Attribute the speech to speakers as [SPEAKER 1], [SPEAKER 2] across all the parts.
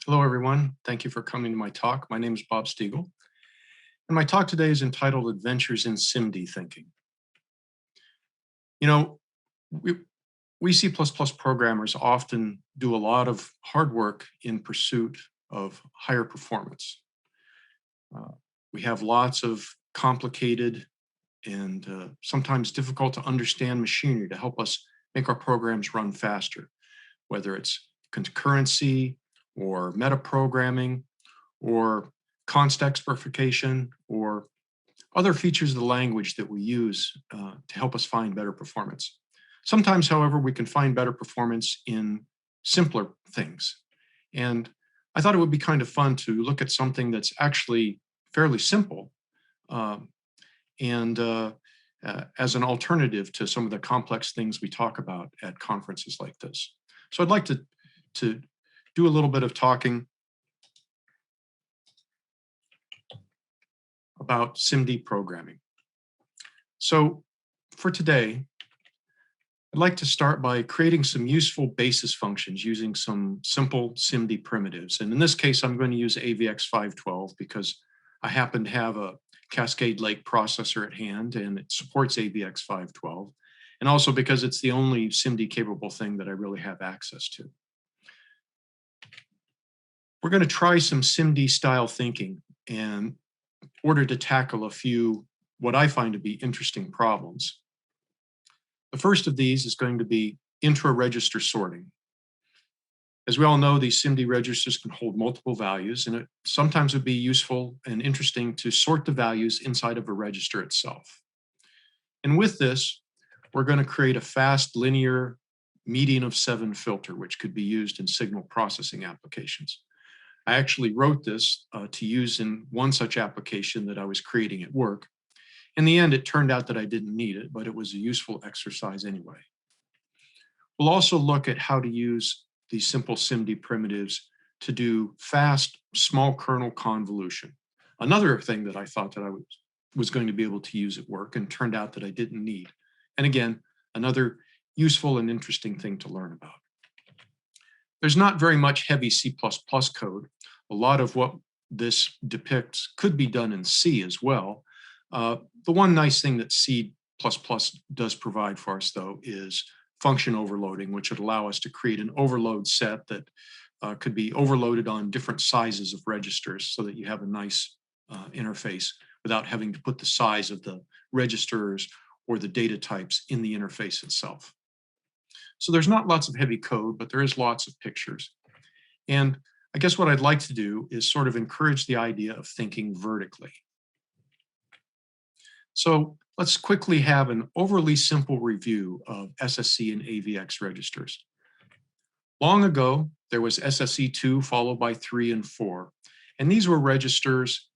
[SPEAKER 1] Hello, everyone. Thank you for coming to my talk. My name is Bob Steagall, and my talk today is entitled Adventures in SIMD Thinking. You know, we C++ programmers often do a lot of hard work in pursuit of higher performance. We have lots of complicated and sometimes difficult to understand machinery to help us make our programs run faster, whether it's concurrency or metaprogramming or context verification or other features of the language that we use to help us find better performance. Sometimes, however, we can find better performance in simpler things. And I thought it would be kind of fun to look at something that's actually fairly simple as an alternative to some of the complex things we talk about at conferences like this. So I'd like to do a little bit of talking about SIMD programming. So for today, I'd like to start by creating some useful basis functions using some simple SIMD primitives. And in this case, I'm going to use AVX 512 because I happen to have a Cascade Lake processor at hand and it supports AVX 512. And also because it's the only SIMD capable thing that I really have access to. We're going to try some SIMD style thinking in order to tackle a few what I find to be interesting problems. The first of these is going to be intra-register sorting. As we all know, these SIMD registers can hold multiple values, and it sometimes would be useful and interesting to sort the values inside of a register itself. And with this, we're going to create a fast linear median of 7 filter, which could be used in signal processing applications. I actually wrote this to use in one such application that I was creating at work. In the end, it turned out that I didn't need it, but it was a useful exercise anyway. We'll also look at how to use these simple SIMD primitives to do fast, small kernel convolution. Another thing that I thought that I was going to be able to use at work and turned out that I didn't need. And again, another useful and interesting thing to learn about. There's not very much heavy C++ code. A lot of what this depicts could be done in C as well. The one nice thing that C++ does provide for us, though, is function overloading, which would allow us to create an overload set that could be overloaded on different sizes of registers so that you have a nice interface without having to put the size of the registers or the data types in the interface itself. So there's not lots of heavy code, but there is lots of pictures. And I guess what I'd like to do is sort of encourage the idea of thinking vertically. So let's quickly have an overly simple review of Ssc and Avx registers. Long ago, there was Ssc2 followed by 3 and 4. And these were registers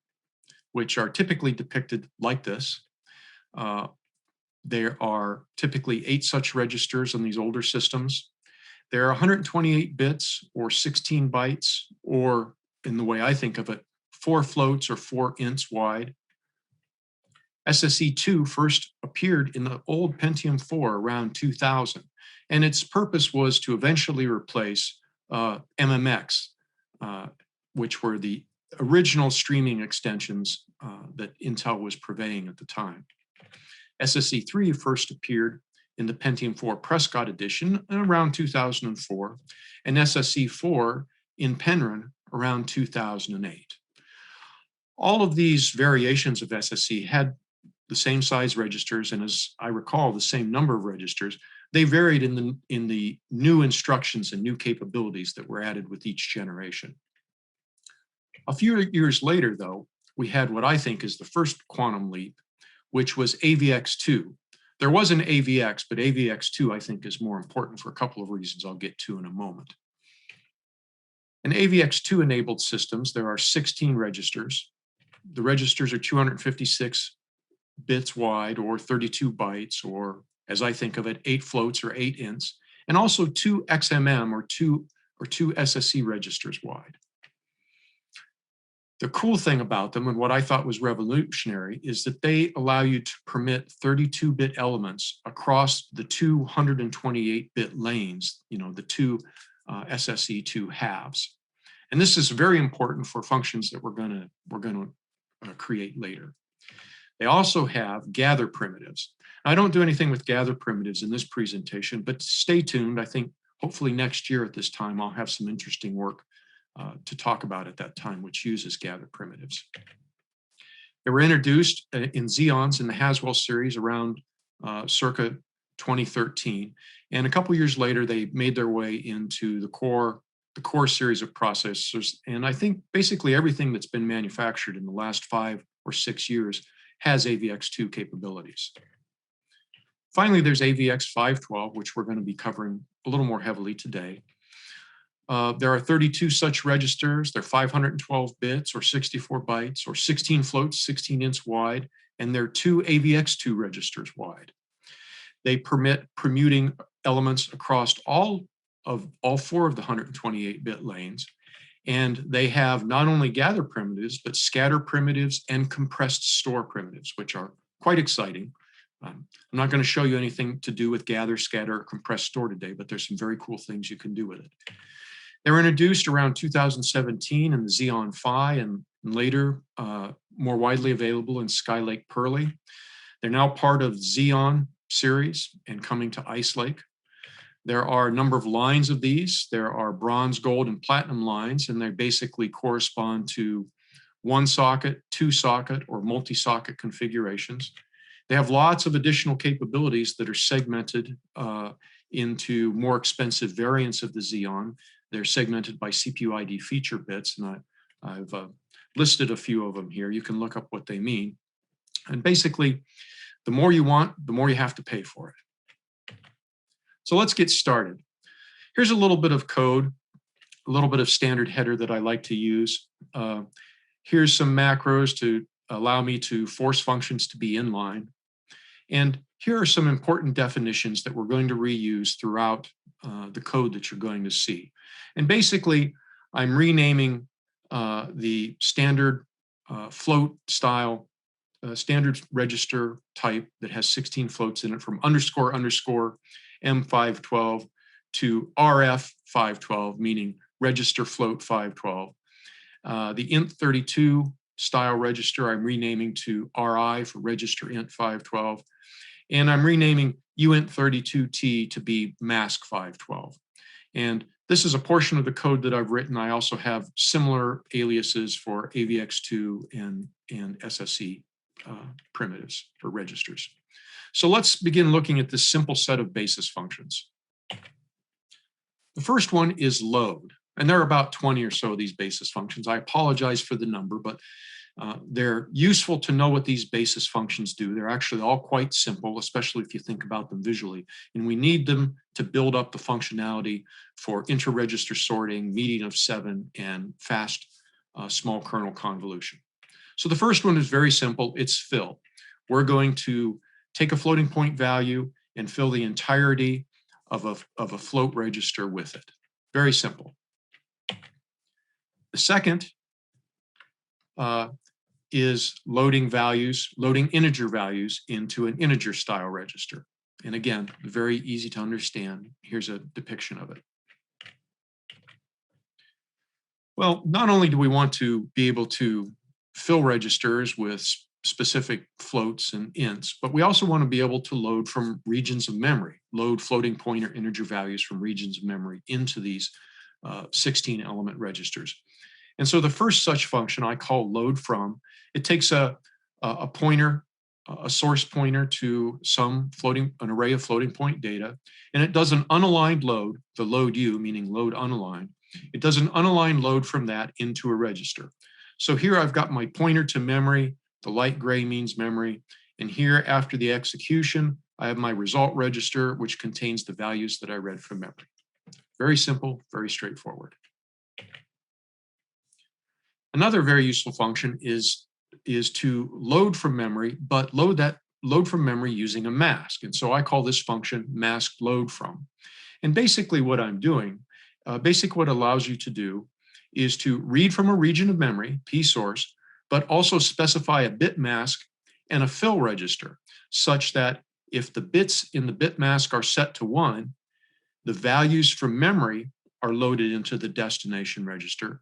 [SPEAKER 1] which are typically depicted like this. There are typically 8 such registers on these older systems. There are 128 bits or 16 bytes, or in the way I think of it, 4 floats or 4 ints wide. Ssc2 first appeared in the old Pentium 4 around 2000, and its purpose was to eventually replace MMX, which were the original streaming extensions that Intel was purveying at the time. Ssc3 first appeared in the Pentium 4 Prescott edition around 2004, and Ssc4 in Penryn around 2008. All of these variations of Ssc had the same size registers, and as I recall, the same number of registers. They varied in the new instructions and new capabilities that were added with each generation. A few years later, though, we had what I think is the first quantum leap, which was AVX2. There was an AVX, but AVX2 I think is more important for a couple of reasons I'll get to in a moment. In AVX2 enabled systems, there are 16 registers. The registers are 256 bits wide or 32 bytes, or as I think of it, 8 floats or 8 ints, and also 2 XMM or two Ssc registers wide. The cool thing about them, and what I thought was revolutionary, is that they allow you to permit 32-bit elements across the 228-bit lanes, the two Ssc2 halves. And this is very important for functions that we're going to create later. They also have gather primitives. I don't do anything with gather primitives in this presentation, but stay tuned. I think hopefully next year at this time, I'll have some interesting work to talk about at that time, which uses gather primitives. They were introduced in Xeons in the Haswell series around circa 2013. And a couple years later, they made their way into the core series of processors. And I think basically everything that's been manufactured in the last 5 or 6 years has AVX2 capabilities. Finally, there's AVX 512, which we're going to be covering a little more heavily today. There are 32 such registers. They're 512 bits or 64 bytes or 16 floats, 16 inch wide, and they're 2 AVX2 registers wide. They permit permuting elements across all 4 of the 128-bit lanes. And they have not only gather primitives, but scatter primitives and compressed store primitives, which are quite exciting. I'm not going to show you anything to do with gather, scatter, or compressed store today, but there's some very cool things you can do with it. They were introduced around 2017 in the Xeon Phi and later more widely available in Skylake Perley. They're now part of Xeon series and coming to Ice Lake. There are a number of lines of these. There are bronze, gold, and platinum lines, and they basically correspond to 1-socket, 2-socket, or multi-socket configurations. They have lots of additional capabilities that are segmented into more expensive variants of the Xeon. They're segmented by CPU ID feature bits, and I've listed a few of them here. You can look up what they mean. And basically, the more you want, the more you have to pay for it. So let's get started. Here's a little bit of code, a little bit of standard header that I like to use. Here's some macros to allow me to force functions to be inline. And here are some important definitions that we're going to reuse throughout the code that you're going to see. And basically, I'm renaming the standard float style, standard register type that has 16 floats in it from __ M512 to RF512, meaning register float 512. The int32 style register I'm renaming to RI for register int 512. And I'm renaming uint32t to be mask 512. And this is a portion of the code that I've written. I also have similar aliases for AVX2 and Ssc primitives for registers. So let's begin looking at this simple set of basis functions. The first one is load. And there are about 20 or so of these basis functions. I apologize for the number, but they're useful to know what these basis functions do. They're actually all quite simple, especially if you think about them visually. And we need them to build up the functionality for intra-register sorting, median of 7, and fast small kernel convolution. So the first one is very simple. It's fill. We're going to take a floating point value and fill the entirety of a float register with it. Very simple. The second is loading integer values into an integer style register. And again, very easy to understand. Here's a depiction of it. Well, not only do we want to be able to fill registers with specific floats and ints, but we also want to be able to load from regions of memory, load floating point or integer values from regions of memory into these 16 element registers. And so the first such function I call load from. It takes a pointer, a source pointer to an array of floating point data, and it does an unaligned load, the load U, meaning load unaligned. It does an unaligned load from that into a register. So here I've got my pointer to memory, the light gray means memory, and here after the execution, I have my result register, which contains the values that I read from memory. Very simple, very straightforward. Another very useful function is to load from memory, but load from memory using a mask. And so I call this function mask load from. And basically what I'm doing, what it allows you to do is to read from a region of memory, P source, but also specify a bit mask and a fill register such that if the bits in the bit mask are set to 1, the values from memory are loaded into the destination register.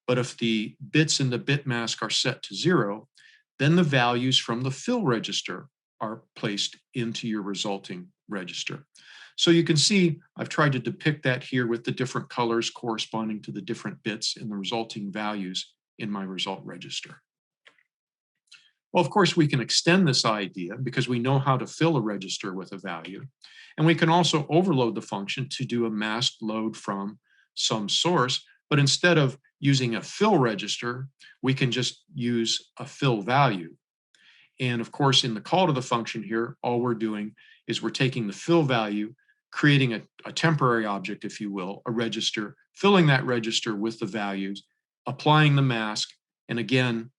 [SPEAKER 1] But if the bits in the bit mask are set to 0, then the values from the fill register are placed into your resulting register. So you can see I've tried to depict that here with the different colors corresponding to the different bits in the resulting values in my result register. Well, of course, we can extend this idea because we know how to fill a register with a value. And we can also overload the function to do a masked load from some source. But instead of using a fill register, we can just use a fill value. And of course, in the call to the function here, all we're doing is we're taking the fill value, creating a temporary object, if you will, a register, filling that register with the values, applying the mask, and again,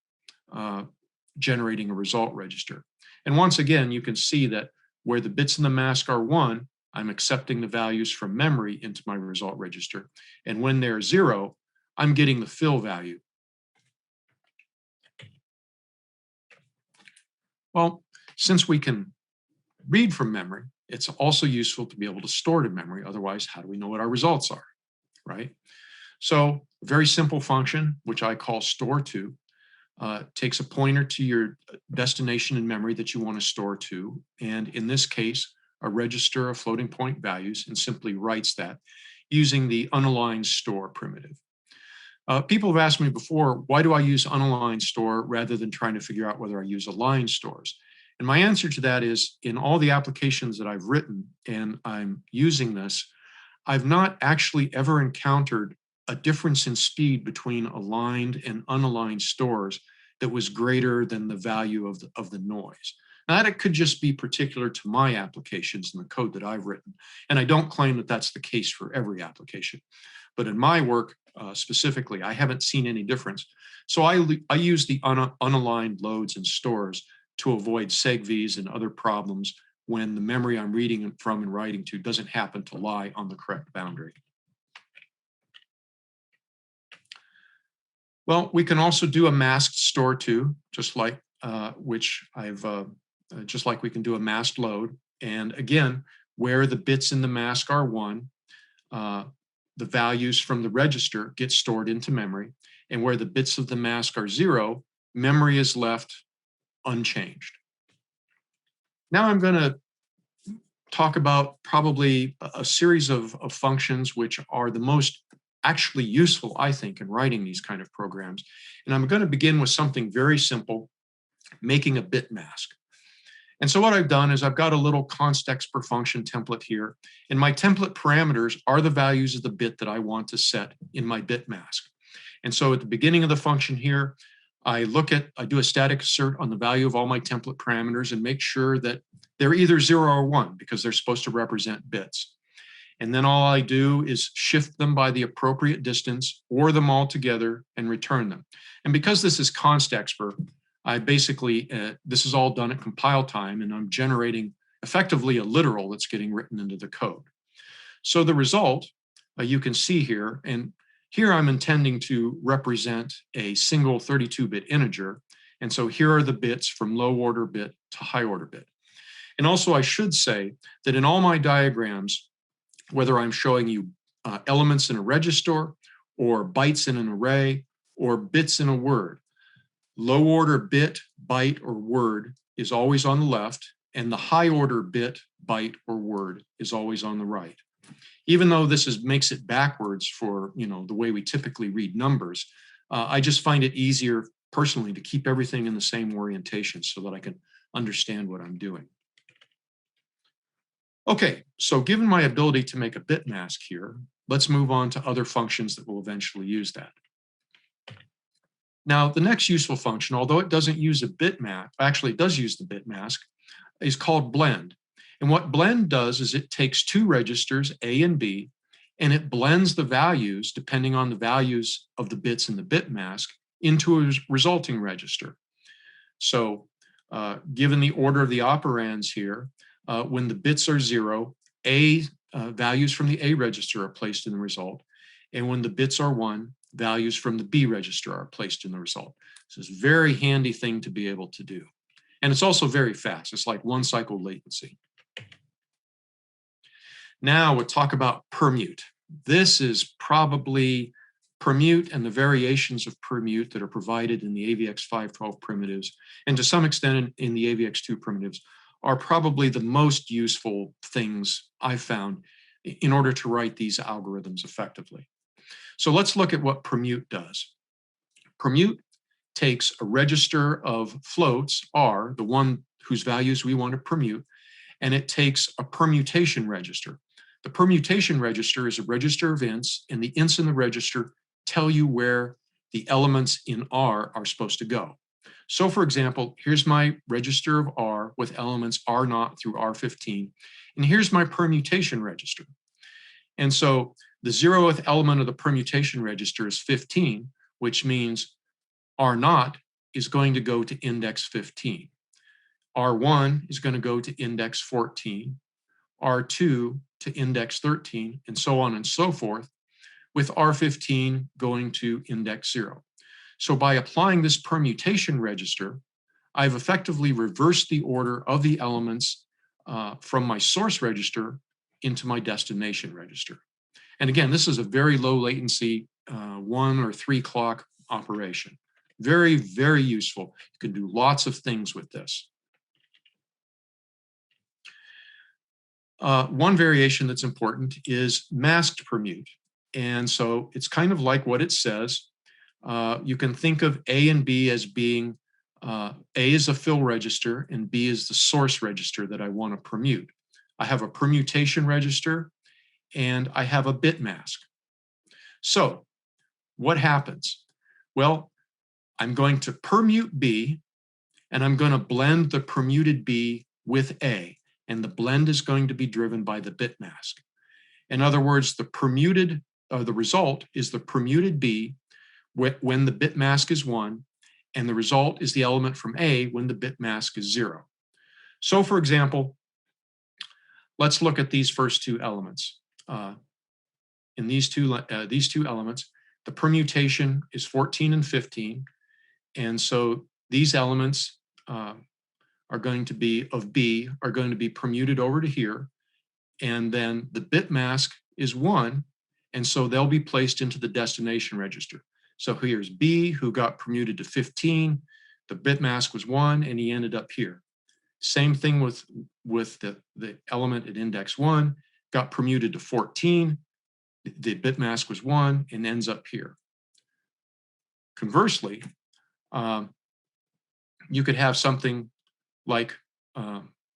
[SPEAKER 1] generating a result register. And once again, you can see that where the bits in the mask are 1, I'm accepting the values from memory into my result register. And when they're 0, I'm getting the fill value. Well, since we can read from memory, it's also useful to be able to store to memory. Otherwise, how do we know what our results are, right? So a very simple function, which I call store to, takes a pointer to your destination in memory that you want to store to. And in this case, a register of floating point values, and simply writes that using the unaligned store primitive. People have asked me before, why do I use unaligned store rather than trying to figure out whether I use aligned stores? And my answer to that is, in all the applications that I've written and I'm using this, I've not actually ever encountered a difference in speed between aligned and unaligned stores that was greater than the value of the noise. Now, that could just be particular to my applications and the code that I've written. And I don't claim that that's the case for every application. But in my work specifically, I haven't seen any difference. So I use the unaligned loads and stores to avoid segVs and other problems when the memory I'm reading from and writing to doesn't happen to lie on the correct boundary. Well, we can also do a masked store to, just like just like we can do a masked load. And again, where the bits in the mask are 1, the values from the register get stored into memory. And where the bits of the mask are 0, memory is left unchanged. Now I'm going to talk about probably a series of functions which are the most actually useful, I think, in writing these kind of programs. And I'm going to begin with something very simple, making a bit mask. And so what I've done is I've got a little const_x per function template here, and my template parameters are the values of the bit that I want to set in my bit mask. And so at the beginning of the function here, I do a static assert on the value of all my template parameters and make sure that they're either 0 or 1 because they're supposed to represent bits. And then all I do is shift them by the appropriate distance, or them all together, and return them. And because this is const_expr, I basically, this is all done at compile time, and I'm generating effectively a literal that's getting written into the code. So the result, you can see here, and here I'm intending to represent a single 32-bit integer. And so here are the bits from low order bit to high order bit. And also I should say that in all my diagrams, whether I'm showing you elements in a register or bytes in an array or bits in a word, low order bit, byte, or word is always on the left, and the high order bit, byte, or word is always on the right. Even though this makes it backwards for the way we typically read numbers, I just find it easier personally to keep everything in the same orientation so that I can understand what I'm doing. Okay, so given my ability to make a bit mask here, let's move on to other functions that will eventually use that. Now, the next useful function, although it doesn't use a bit mask, actually it does use the bit mask, is called blend. And what blend does is it takes 2 registers, A and B, and it blends the values, depending on the values of the bits in the bit mask, into a resulting register. So given the order of the operands here, when the bits are 0, values from the A register are placed in the result. And when the bits are 1, values from the B register are placed in the result. This is a very handy thing to be able to do. And it's also very fast. It's like 1 cycle latency. Now we'll talk about permute. This is probably Permute and the variations of Permute that are provided in the AVX 512 primitives, and to some extent in the AVX2 primitives, are probably the most useful things I've found in order to write these algorithms effectively. So let's look at what Permute does. Permute takes a register of floats, R, the one whose values we want to permute, and it takes a permutation register. The permutation register is a register of ints, and the ints in the register tell you where the elements in R are supposed to go. So for example, here's my register of R with elements R0 through R15, and here's my permutation register. And so the 0th element of the permutation register is 15, which means R0 is going to go to index 15. R1 is going to go to index 14, R2 to index 13, and so on and so forth, with R15 going to index 0. So by applying this permutation register, I've effectively reversed the order of the elements from my source register into my destination register. And again, this is a very low latency 1 or 3 clock operation. Very, very useful. You can do lots of things with this. One variation that's important is masked permute. And so it's kind of like what it says. You can think of A and B as being, A is a fill register and B is the source register that I want to permute. I have a permutation register and I have a bit mask. So what happens? Well, I'm going to permute B and I'm going to blend the permuted B with A, and the blend is going to be driven by the bit mask. In other words, the result is the permuted B when the bit mask is 1, and the result is the element from A when the bit mask is 0. So for example, let's look at these first two elements. In these two elements, the permutation is 14 and 15, and so these elements are going to be of B are going to be permuted over to here, and then the bit mask is 1, and so they'll be placed into the destination register. So here's B, who got permuted to 15, the bit mask was 1, and he ended up here. Same thing with the element at index 1, got permuted to 14, the bit mask was 1, and ends up here. Conversely, you could have something like,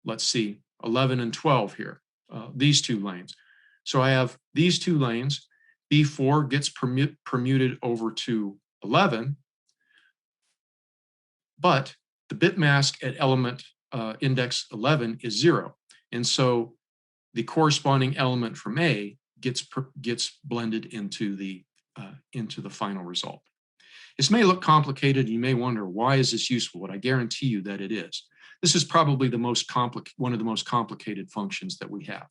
[SPEAKER 1] let's see, 11 and 12 here, these two lanes. So I have these two lanes, B4 gets permuted over to 11, but the bit mask at element index 11 is 0. And so the corresponding element from A gets blended into the final result. This may look complicated. You may wonder, why is this useful? But I guarantee you that it is. This is probably one of the most complicated functions that we have.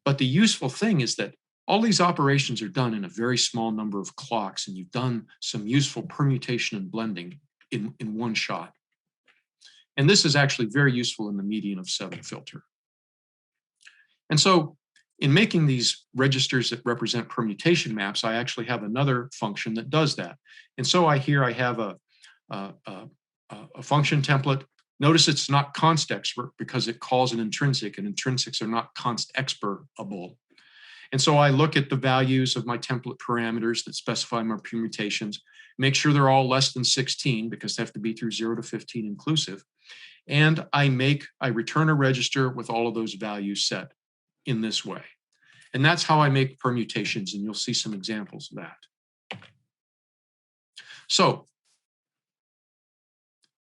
[SPEAKER 1] But the useful thing is that all these operations are done in a very small number of clocks, and you've done some useful permutation and blending in one shot. And this is actually very useful in the median of 7 filter. And so in making these registers that represent permutation maps, I actually have another function that does that. And so I have a function template. Notice it's not const expert because it calls an intrinsic, and intrinsics are not const expertable. And so I look at the values of my template parameters that specify my permutations, make sure they're all less than 16 because they have to be through 0 to 15 inclusive. And I return a register with all of those values set in this way. And that's how I make permutations, and you'll see some examples of that. So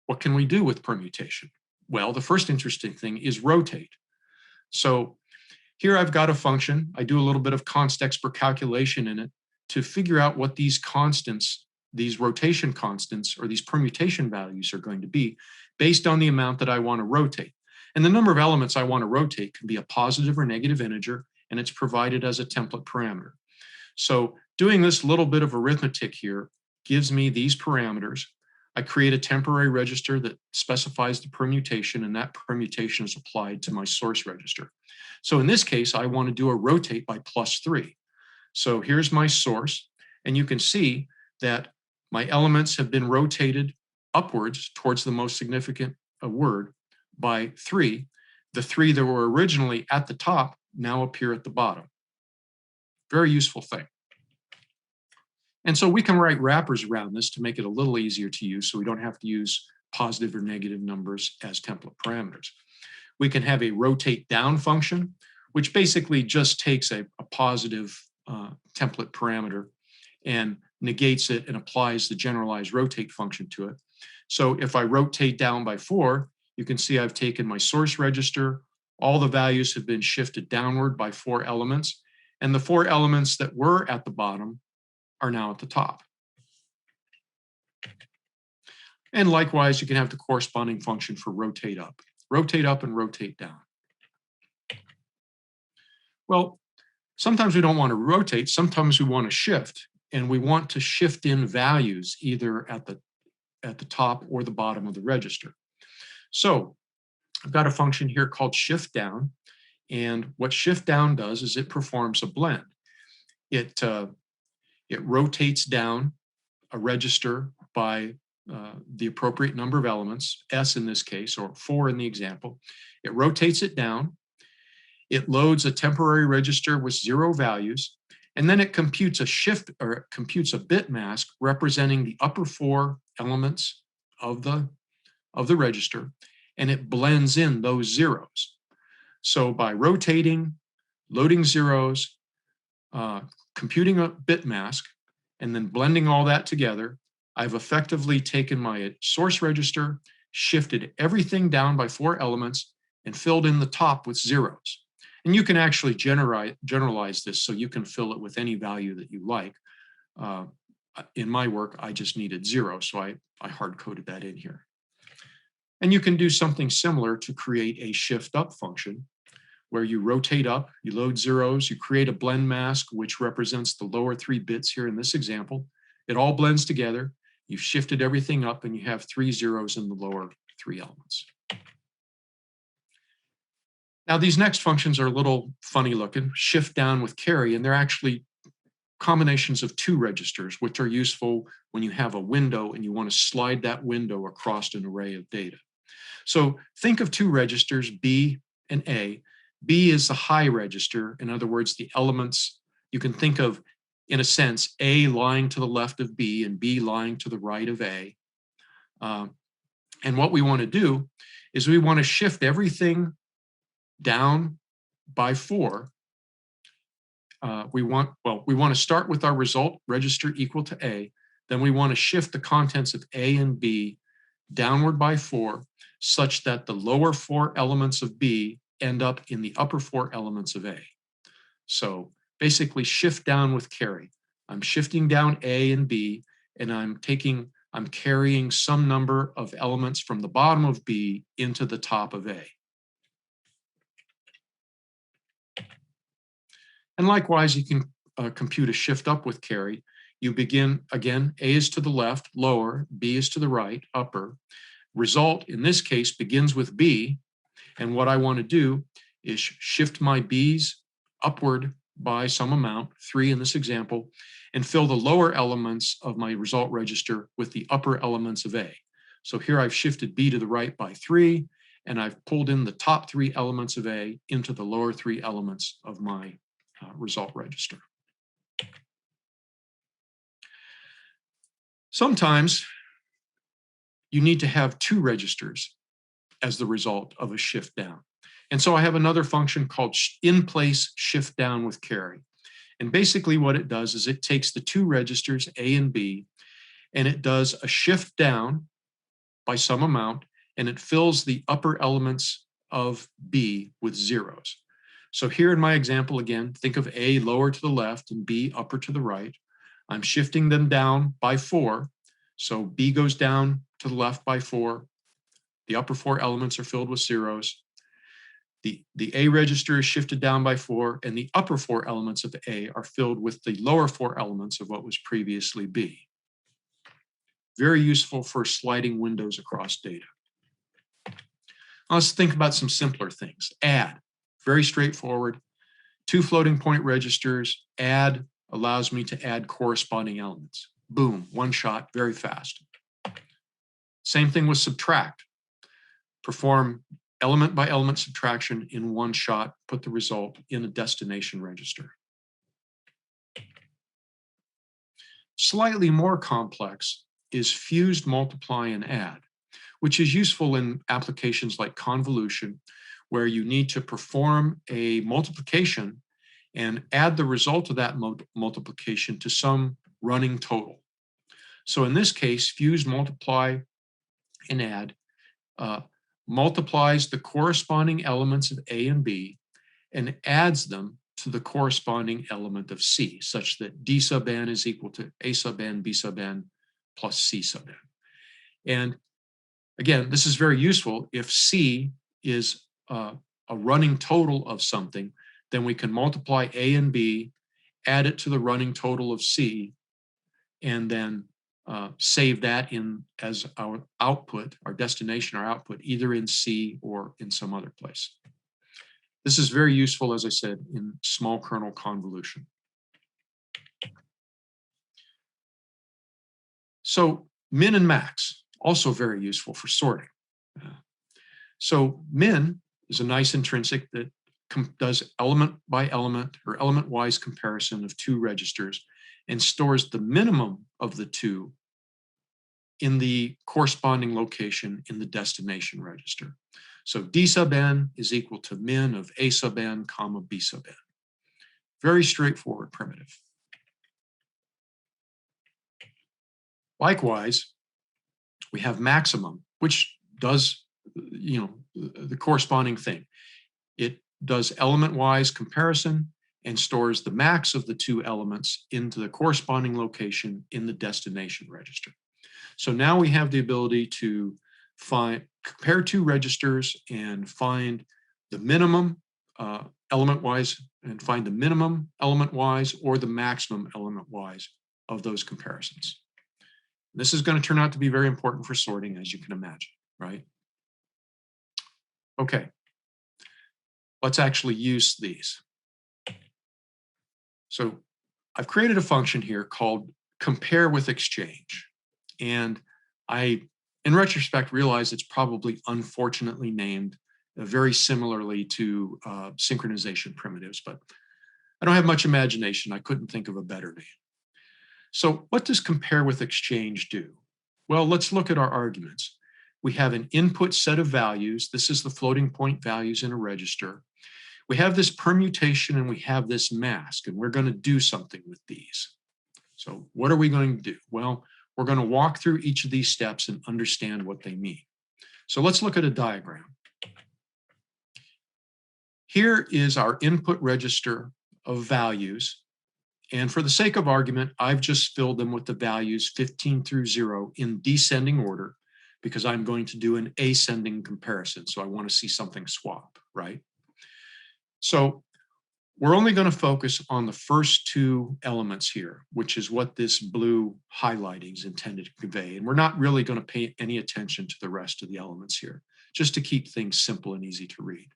[SPEAKER 1] what can we do with permutation? Well, the first interesting thing is rotate. So here I've got a function. I do a little bit of const expert calculation in it to figure out what these constants, these rotation constants, or these permutation values are going to be based on the amount that I want to rotate. And the number of elements I want to rotate can be a positive or negative integer, and it's provided as a template parameter. So doing this little bit of arithmetic here gives me these parameters. I create a temporary register that specifies the permutation, and that permutation is applied to my source register. So in this case, I want to do a rotate by +3. So here's my source, And you can see that my elements have been rotated upwards towards the most significant word by 3. The 3 that were originally at the top now appear at the bottom. Very useful thing. And so we can write wrappers around this to make it a little easier to use, so we don't have to use positive or negative numbers as template parameters. We can have a rotate down function, which basically just takes a positive template parameter and negates it and applies the generalized rotate function to it. So if I rotate down by 4, you can see I've taken my source register, all the values have been shifted downward by 4 elements, and the 4 elements that were at the bottom are now at the top. And likewise, you can have the corresponding function for rotate up and rotate down. Well, sometimes we don't want to rotate, sometimes we want to shift, and we want to shift in values either at the top or the bottom of the register. So I've got a function here called shift down, and what shift down does is it performs a blend. It rotates down a register by the appropriate number of elements, S in this case, or 4 in the example. It rotates it down. It loads a temporary register with 0 values, and then it computes a shift, or it computes a bit mask representing the upper 4 elements of the register, and it blends in those zeros. So by rotating, loading zeros, computing a bit mask, and then blending all that together, I've effectively taken my source register, shifted everything down by 4 elements, and filled in the top with zeros. And you can actually generalize this so you can fill it with any value that you like. In my work, I just needed 0, so I hard-coded that in here. And you can do something similar to create a shift up function, where you rotate up, you load zeros, you create a blend mask, which represents the lower 3 bits here in this example. It all blends together. You've shifted everything up, and you have 3 zeros in the lower 3 elements. Now, these next functions are a little funny looking, shift down with carry, and they're actually combinations of 2 registers, which are useful when you have a window and you want to slide that window across an array of data. So think of 2 registers, B and A. B is the high register. In other words, the elements, you can think of, in a sense, A lying to the left of B and B lying to the right of A. And what we want to do is we want to shift everything down by 4. We want to start with our result register equal to A. Then we want to shift the contents of A and B downward by 4, such that the lower 4 elements of B end up in the upper 4 elements of A. So basically shift down with carry. I'm shifting down A and B, and I'm carrying some number of elements from the bottom of B into the top of A. And likewise, you can compute a shift up with carry. You begin, again, A is to the left, lower, B is to the right, upper. Result, in this case, begins with B. And what I want to do is shift my B's upward by some amount, 3 in this example, and fill the lower elements of my result register with the upper elements of A. So here I've shifted B to the right by 3, and I've pulled in the top 3 elements of A into the lower 3 elements of my result register. Sometimes you need to have 2 registers as the result of a shift down. And so I have another function called in-place shift down with carry. And basically what it does is it takes the 2 registers, A and B, and it does a shift down by some amount, and it fills the upper elements of B with zeros. So here in my example, again, think of A lower to the left and B upper to the right. I'm shifting them down by 4. So B goes down to the left by 4. The upper 4 elements are filled with zeros. The A register is shifted down by 4, and the upper 4 elements of A are filled with the lower 4 elements of what was previously B. Very useful for sliding windows across data. Let's think about some simpler things. Add, very straightforward. 2 floating point registers, add allows me to add corresponding elements. Boom, one shot, very fast. Same thing with subtract. Perform element by element subtraction in one shot, put the result in a destination register. Slightly more complex is fused multiply and add, which is useful in applications like convolution, where you need to perform a multiplication and add the result of that multiplication to some running total. So in this case, fused multiply and add multiplies the corresponding elements of A and B and adds them to the corresponding element of C, such that D sub n is equal to A sub n, B sub n, plus C sub n. And again, this is very useful. If C is a running total of something, then we can multiply A and B, add it to the running total of C, and then save that in as our output, our destination, our output, either in C or in some other place. This is very useful, as I said, in small kernel convolution. So min and max, also very useful for sorting. So min is a nice intrinsic that does element by element or element-wise comparison of two registers and stores the minimum of the two in the corresponding location in the destination register. So D sub n is equal to min of A sub n comma B sub n. Very straightforward primitive. Likewise, we have maximum, which does, the corresponding thing. It does element-wise comparison and stores the max of the two elements into the corresponding location in the destination register. So now we have the ability to compare two registers and find the minimum element-wise and find the minimum element-wise or the maximum element-wise of those comparisons. This is going to turn out to be very important for sorting, as you can imagine, right? Okay, let's actually use these. So I've created a function here called compare with exchange. And I, in retrospect, realize it's probably unfortunately named very similarly to synchronization primitives, but I don't have much imagination. I couldn't think of a better name. So what does compare with exchange do? Well, let's look at our arguments. We have an input set of values. This is the floating point values in a register. We have this permutation and we have this mask, and we're going to do something with these. So what are we going to do? Well, we're going to walk through each of these steps and understand what they mean. So let's look at a diagram. Here is our input register of values. And for the sake of argument, I've just filled them with the values 15 through 0 in descending order because I'm going to do an ascending comparison. So I want to see something swap, right? So we're only going to focus on the first two elements here, which is what this blue highlighting is intended to convey. And we're not really going to pay any attention to the rest of the elements here, just to keep things simple and easy to read.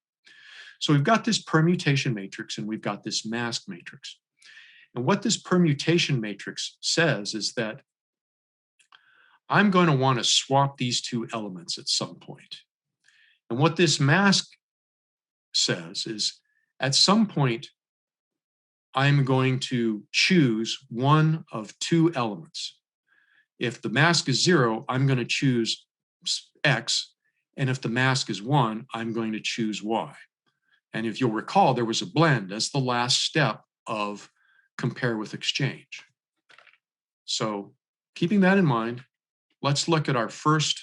[SPEAKER 1] So we've got this permutation matrix and we've got this mask matrix. And what this permutation matrix says is that I'm going to want to swap these two elements at some point. And what this mask says is at some point, I'm going to choose one of two elements. If the mask is 0, I'm going to choose X. And if the mask is 1, I'm going to choose Y. And if you'll recall, there was a blend as the last step of compare with exchange. So keeping that in mind, let's look at our first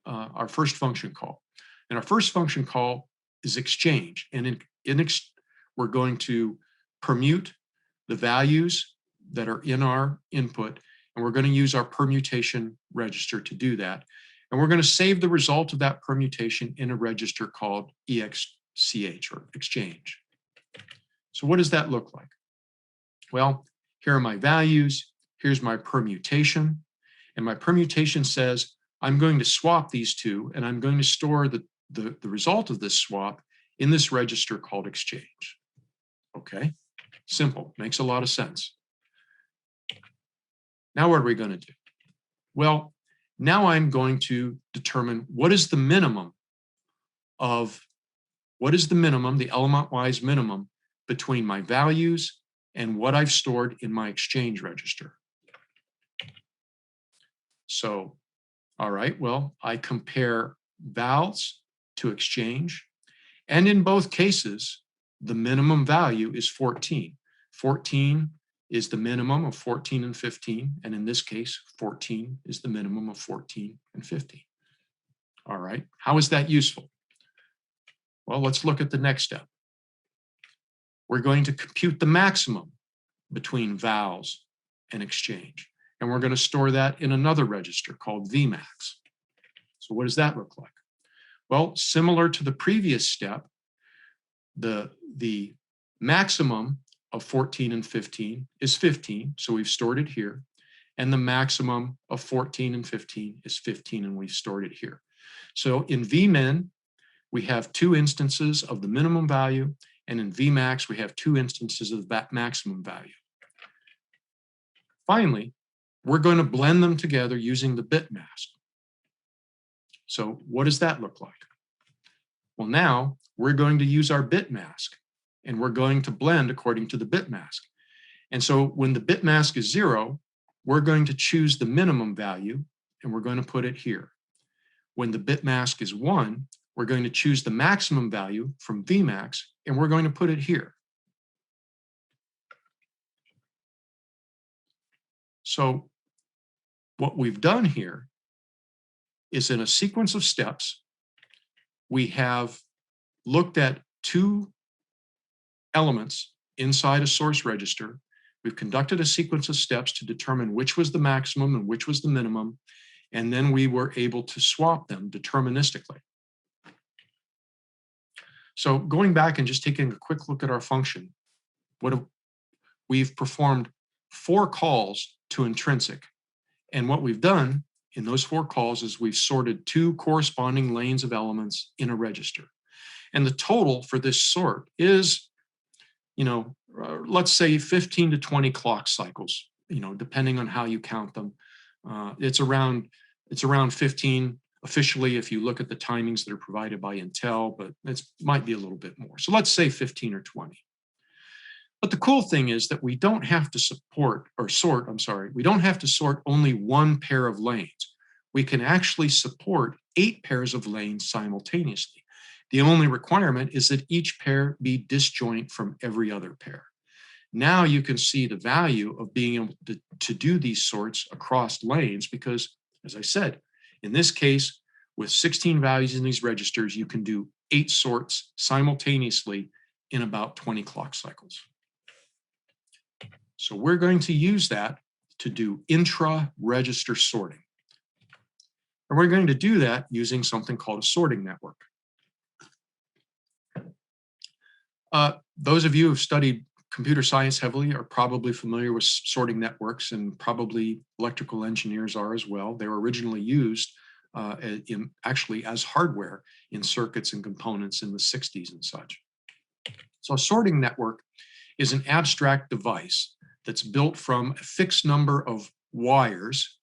[SPEAKER 1] function call. And our first function call is exchange. And we're going to permute the values that are in our input, and we're going to use our permutation register to do that. And we're going to save the result of that permutation in a register called EXCH, or exchange. So what does that look like? Well, here are my values. Here's my permutation. And my permutation says I'm going to swap these two, and I'm going to store the result of this swap in this register called exchange. Okay, simple, makes a lot of sense. Now what are we going to do? Well, now I'm going to determine what is the minimum, the element-wise minimum between my values and what I've stored in my exchange register. So, all right, well, I compare vals to exchange, and in both cases, the minimum value is 14. 14 is the minimum of 14 and 15, and in this case, 14 is the minimum of 14 and 15. All right, how is that useful? Well, let's look at the next step. We're going to compute the maximum between vals and exchange, and we're going to store that in another register called Vmax. So what does that look like? Well, similar to the previous step, the maximum of 14 and 15 is 15, so we've stored it here, and the maximum of 14 and 15 is 15, and we've stored it here. So in Vmin, we have 2 instances of the minimum value, and in Vmax, we have 2 instances of that maximum value. Finally, we're going to blend them together using the bit mask. So what does that look like? Well, now we're going to use our bit mask, and we're going to blend according to the bit mask. And so when the bit mask is 0, we're going to choose the minimum value, and we're going to put it here. When the bit mask is 1, we're going to choose the maximum value from Vmax, and we're going to put it here. So what we've done here is, in a sequence of steps, we have looked at 2 elements inside a source register. We've conducted a sequence of steps to determine which was the maximum and which was the minimum, and then we were able to swap them deterministically. So going back and just taking a quick look at our function, we've performed 4 calls to intrinsic, and what we've done in those 4 calls is we've sorted 2 corresponding lanes of elements in a register. And the total for this sort is, let's say 15 to 20 clock cycles, depending on how you count them. It's around 15 officially if you look at the timings that are provided by Intel, but it might be a little bit more. So let's say 15 or 20. But the cool thing is that we don't have to sort only 1 pair of lanes. We can actually support 8 pairs of lanes simultaneously. The only requirement is that each pair be disjoint from every other pair. Now you can see the value of being able to do these sorts across lanes because, as I said, in this case, with 16 values in these registers, you can do 8 sorts simultaneously in about 20 clock cycles. So we're going to use that to do intra-register sorting. And we're going to do that using something called a sorting network. Those of you who have studied computer science heavily are probably familiar with sorting networks, and probably electrical engineers are as well. They were originally used actually as hardware in circuits and components in the 60s and such. So a sorting network is an abstract device that's built from a fixed number of wires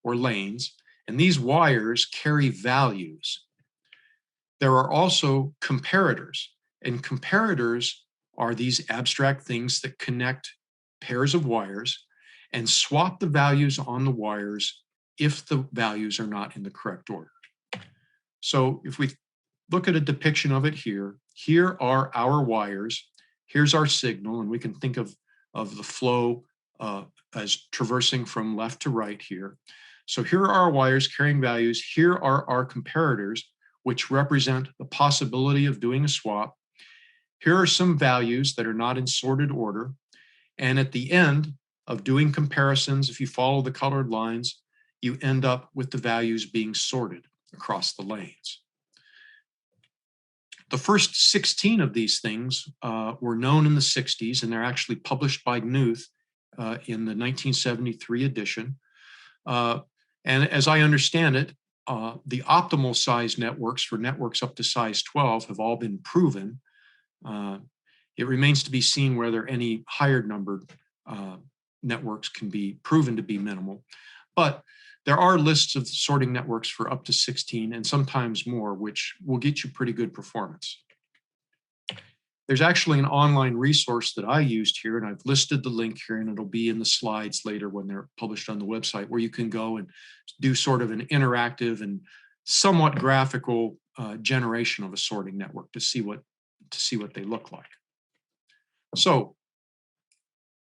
[SPEAKER 1] or lanes, and these wires carry values. There are also comparators, and comparators are these abstract things that connect pairs of wires and swap the values on the wires if the values are not in the correct order. So if we look at a depiction of it here, here are our wires, here's our signal, and we can think of the flow as traversing from left to right here. So here are our wires carrying values, here are our comparators, which represent the possibility of doing a swap. Here are some values that are not in sorted order. And at the end of doing comparisons, if you follow the colored lines, you end up with the values being sorted across the lanes. The first 16 of these things were known in the 60s, and they're actually published by Knuth in the 1973 edition. And as I understand it, the optimal size networks for networks up to size 12 have all been proven. It remains to be seen whether any higher numbered networks can be proven to be minimal, but there are lists of sorting networks for up to 16 and sometimes more, which will get you pretty good performance. There's actually an online resource that I used here, and I've listed the link here, and it'll be in the slides later when they're published on the website, where you can go and do sort of an interactive and somewhat graphical generation of a sorting network to see what they look like. So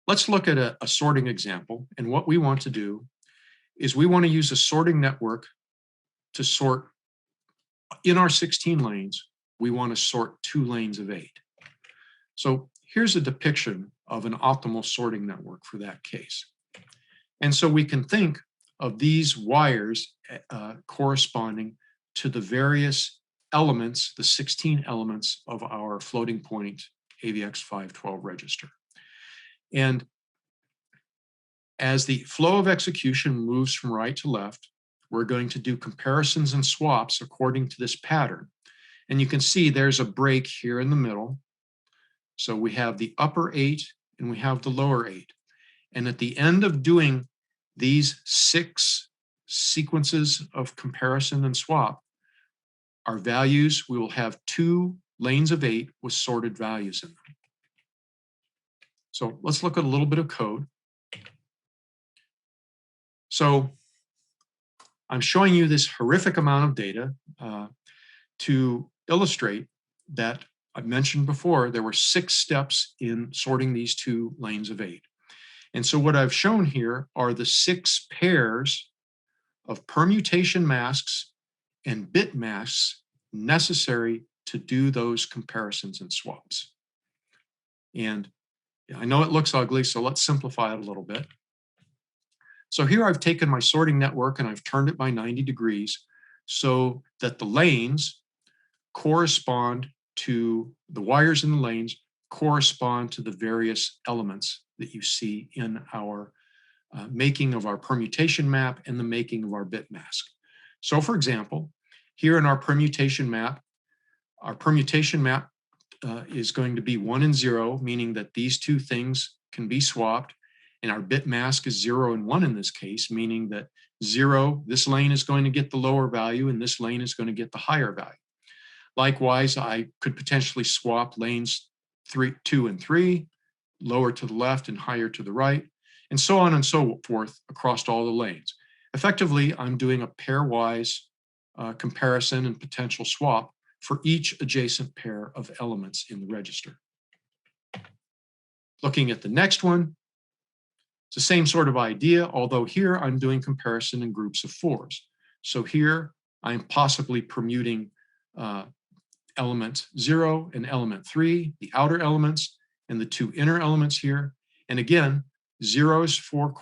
[SPEAKER 1] let's look at a sorting example, and what we want to do is we want to use a sorting network to sort in our 16 lanes. We want to sort 2 lanes of 8. So here's a depiction of an optimal sorting network for that case. And so we can think of these wires corresponding to the various elements, the 16 elements of our floating point AVX 512 register. And as the flow of execution moves from right to left, we're going to do comparisons and swaps according to this pattern. And you can see there's a break here in the middle. So we have the upper 8 and we have the lower 8. And at the end of doing these 6 sequences of comparison and swap, our values, we will have 2 lanes of 8 with sorted values in them. So let's look at a little bit of code. So I'm showing you this horrific amount of data to illustrate that I mentioned before, there were 6 steps in sorting these 2 lanes of 8. And so what I've shown here are the 6 pairs of permutation masks and bit masks necessary to do those comparisons and swaps. And I know it looks ugly, so let's simplify it a little bit. So here I've taken my sorting network and I've turned it by 90 degrees so that the lanes correspond to, the wires in the lanes correspond to the various elements that you see in our making of our permutation map and the making of our bit mask. So for example, here in our permutation map is going to be 1 and 0, meaning that these 2 things can be swapped. And our bit mask is 0 and 1 in this case, meaning that 0, this lane is going to get the lower value and this lane is going to get the higher value. Likewise, I could potentially swap lanes 2 and 3, lower to the left and higher to the right, and so on and so forth across all the lanes. Effectively, I'm doing a pairwise comparison and potential swap for each adjacent pair of elements in the register. Looking at the next one, it's the same sort of idea, although here I'm doing comparison in groups of 4s. So here I'm possibly permuting element 0 and element 3, the outer elements, and the 2 inner elements here. And again, 0s for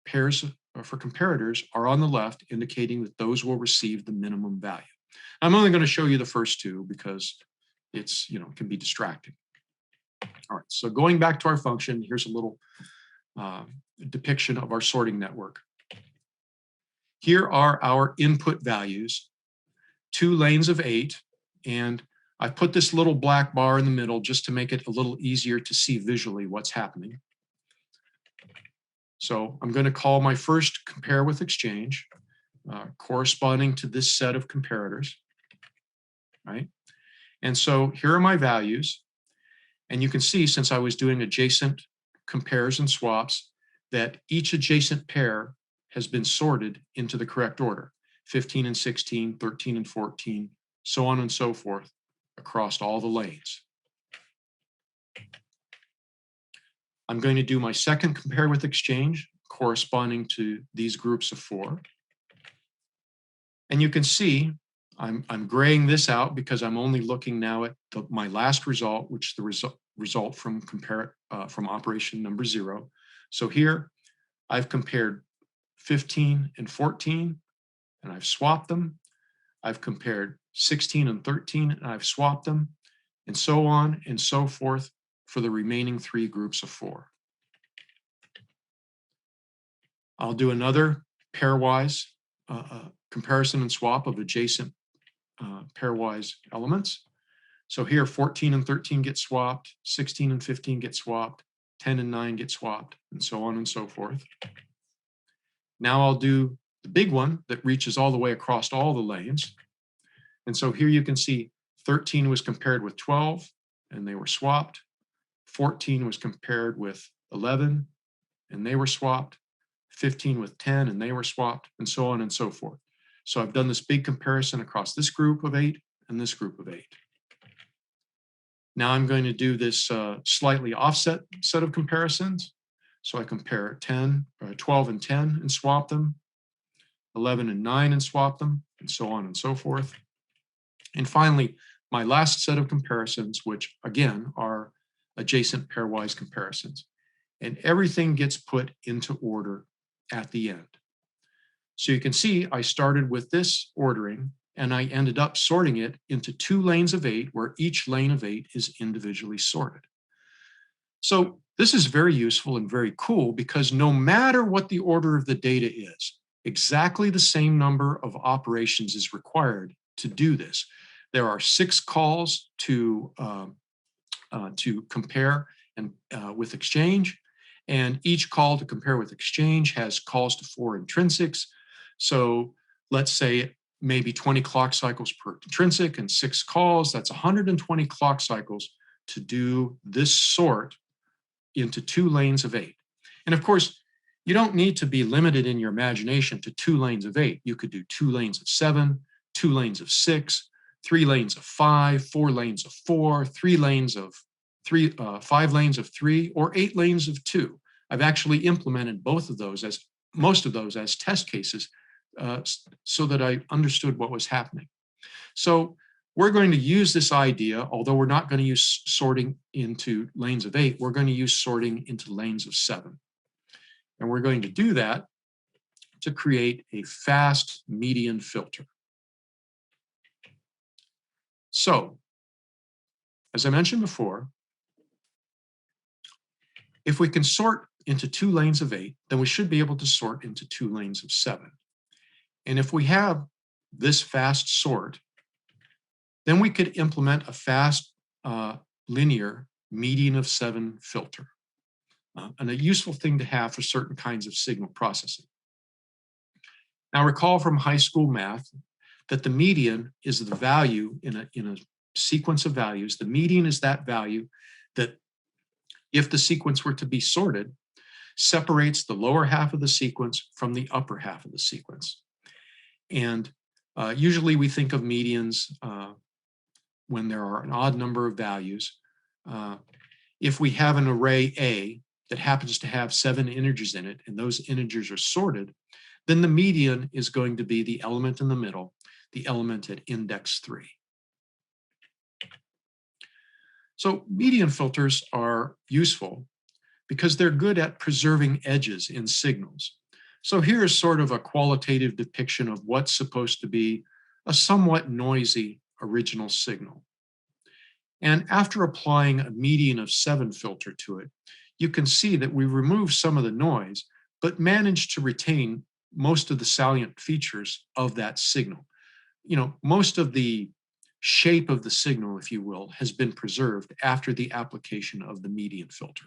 [SPEAKER 1] pairs for comparators are on the left, indicating that those will receive the minimum value. I'm only going to show you the first 2 because it's, can be distracting. All right, so going back to our function, here's a little depiction of our sorting network. Here are our input values, 2 lanes of 8, and I put this little black bar in the middle just to make it a little easier to see visually what's happening. So I'm going to call my first compare with exchange, corresponding to this set of comparators, right? And so here are my values. And you can see, since I was doing adjacent compares and swaps, that each adjacent pair has been sorted into the correct order, 15 and 16, 13 and 14, so on and so forth, across all the lanes. I'm going to do my second compare with exchange, corresponding to these groups of 4. And you can see I'm graying this out because I'm only looking now at my last result, which is the result from operation number 0. So here I've compared 15 and 14, and I've swapped them. I've compared 16 and 13, and I've swapped them, and so on and so forth for the remaining 3 groups of 4. I'll do another pairwise comparison and swap of adjacent pairwise elements. So here 14 and 13 get swapped, 16 and 15 get swapped, 10 and 9 get swapped, and so on and so forth. Now I'll do the big one that reaches all the way across all the lanes. And so here you can see 13 was compared with 12, and they were swapped. 14 was compared with 11, and they were swapped. 15 with 10, and they were swapped, and so on and so forth. So I've done this big comparison across this group of 8 and this group of 8. Now I'm going to do this slightly offset set of comparisons. So I compare 12 and 10 and swap them, 11 and 9 and swap them, and so on and so forth. And finally, my last set of comparisons, which again are adjacent pairwise comparisons. And everything gets put into order at the end. So you can see I started with this ordering, and I ended up sorting it into 2 lanes of 8, where each lane of 8 is individually sorted. So this is very useful and very cool, because no matter what the order of the data is, exactly the same number of operations is required to do this. There are 6 calls to compare and with exchange, and each call to compare with exchange has calls to 4 intrinsics. So let's say maybe 20 clock cycles per intrinsic and 6 calls. That's 120 clock cycles to do this sort into 2 lanes of 8. And of course, you don't need to be limited in your imagination to 2 lanes of 8. You could do 2 lanes of 7, 2 lanes of 6, 3 lanes of 5, 4 lanes of 4, 3 lanes of 3, 5 lanes of 3, or 8 lanes of 2. I've actually implemented most of those as test cases so that I understood what was happening. So we're going to use this idea, although we're not going to use sorting into lanes of 8, we're going to use sorting into lanes of 7. And we're going to do that to create a fast median filter. So, as I mentioned before, if we can sort into 2 lanes of 8, then we should be able to sort into 2 lanes of 7. And if we have this fast sort, then we could implement a fast linear median of 7 filter, and a useful thing to have for certain kinds of signal processing. Now recall from high school math that the median is the value in a sequence of values. The median is that value that, if the sequence were to be sorted, separates the lower half of the sequence from the upper half of the sequence. And usually we think of medians when there are an odd number of values. If we have an array A that happens to have 7 integers in it, and those integers are sorted, then the median is going to be the element in the middle, the element at index 3. So median filters are useful because they're good at preserving edges in signals. So here is sort of a qualitative depiction of what's supposed to be a somewhat noisy original signal. And after applying a median of 7 filter to it, you can see that we remove some of the noise, but managed to retain most of the salient features of that signal. Most of the shape of the signal, if you will, has been preserved after the application of the median filter.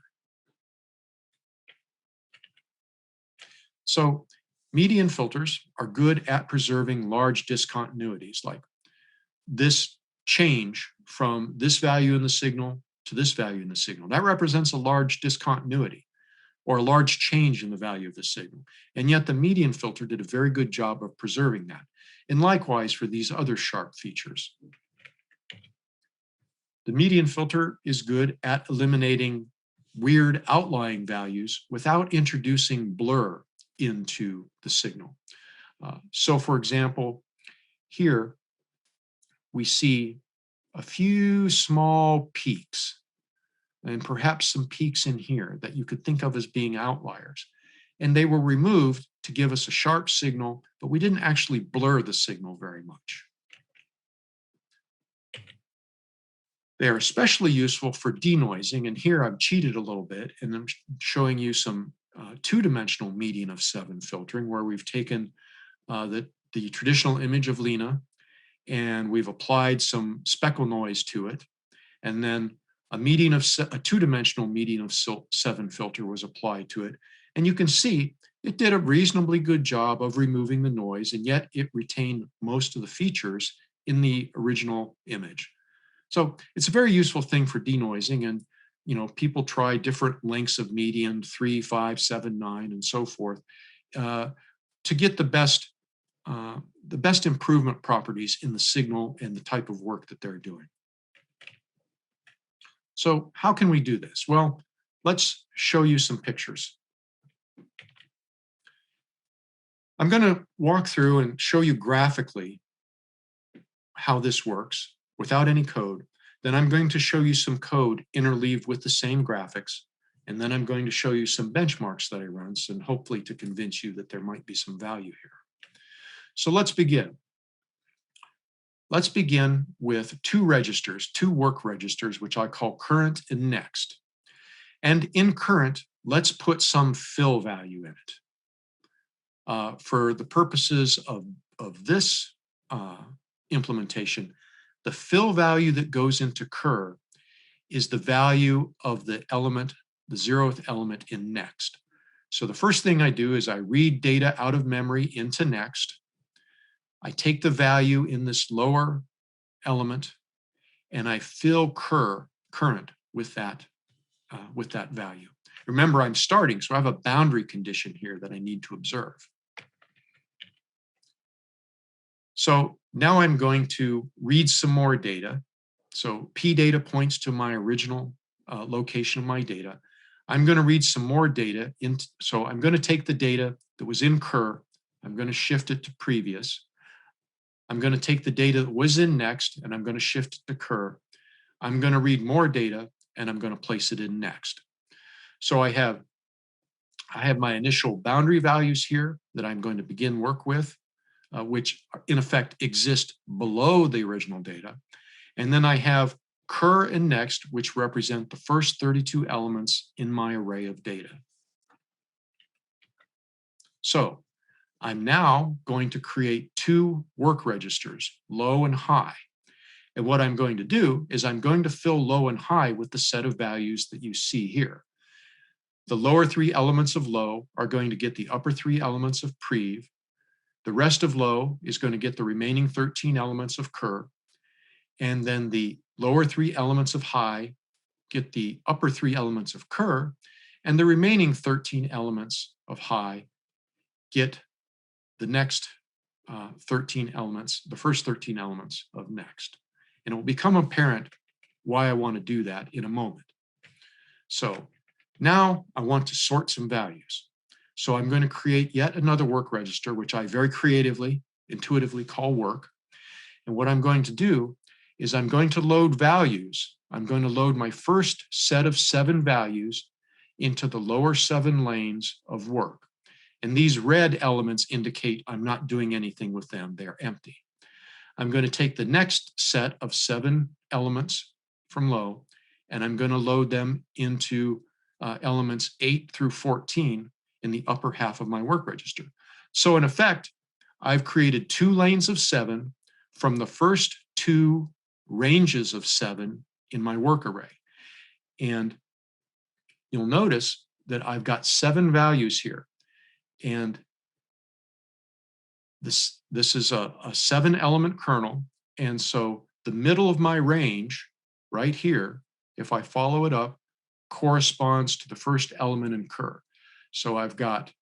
[SPEAKER 1] So median filters are good at preserving large discontinuities, like this change from this value in the signal to this value in the signal. That represents a large discontinuity or a large change in the value of the signal. And yet the median filter did a very good job of preserving that. And likewise for these other sharp features. The median filter is good at eliminating weird outlying values without introducing blur into the signal. So for example, here we see a few small peaks, and perhaps some peaks in here that you could think of as being outliers. And they were removed to give us a sharp signal, but we didn't actually blur the signal very much. They are especially useful for denoising, and here I've cheated a little bit, and I'm showing you some 2-dimensional median of 7 filtering, where we've taken the traditional image of Lena, and we've applied some speckle noise to it, and then a two-dimensional median of 7 filter was applied to it. And you can see it did a reasonably good job of removing the noise, and yet it retained most of the features in the original image. So it's a very useful thing for denoising, and people try different lengths of median, 3, 5, 7, 9, and so forth, to get the best improvement properties in the signal and the type of work that they're doing. So how can we do this? Well, let's show you some pictures. I'm going to walk through and show you graphically how this works without any code. Then I'm going to show you some code interleaved with the same graphics. And then I'm going to show you some benchmarks that I run, and hopefully to convince you that there might be some value here. So let's begin. Let's begin with two work registers, which I call current and next. And in current, let's put some fill value in it. For the purposes of this implementation, the fill value that goes into cur is the value of the element, the 0th element in next. So the first thing I do is I read data out of memory into next. I take the value in this lower element and I fill current with that value. Remember, I'm starting, so I have a boundary condition here that I need to observe. So now I'm going to read some more data. So P data points to my original location of my data. I'm going to read some more data. So I'm going to take the data that was in cur. I'm going to shift it to previous. I'm going to take the data that was in next, and I'm going to shift it to cur. I'm going to read more data, and I'm going to place it in next. So I have my initial boundary values here that I'm going to begin work with, which in effect exist below the original data. And then I have cur and next, which represent the first 32 elements in my array of data. So I'm now going to create two work registers, low and high. And what I'm going to do is I'm going to fill low and high with the set of values that you see here. The lower 3 elements of low are going to get the upper 3 elements of prev. The rest of low is going to get the remaining 13 elements of cur. And then the lower 3 elements of high get the upper 3 elements of cur. And the remaining 13 elements of high get the next 13 elements, the first 13 elements of next. And it will become apparent why I want to do that in a moment. So now I want to sort some values. So I'm going to create yet another work register, which I very creatively, intuitively call work. And what I'm going to do is I'm going to load values. I'm going to load my first set of 7 values into the lower 7 lanes of work. And these red elements indicate I'm not doing anything with them. They're empty. I'm going to take the next set of 7 elements from low, and I'm going to load them into elements 8 through 14 in the upper half of my work register. So in effect, I've created 2 lanes of 7 from the first 2 ranges of 7 in my work array. And you'll notice that I've got 7 values here. And this is a 7-element kernel. And so the middle of my range right here, if I follow it up, corresponds to the first element in cur. So I've got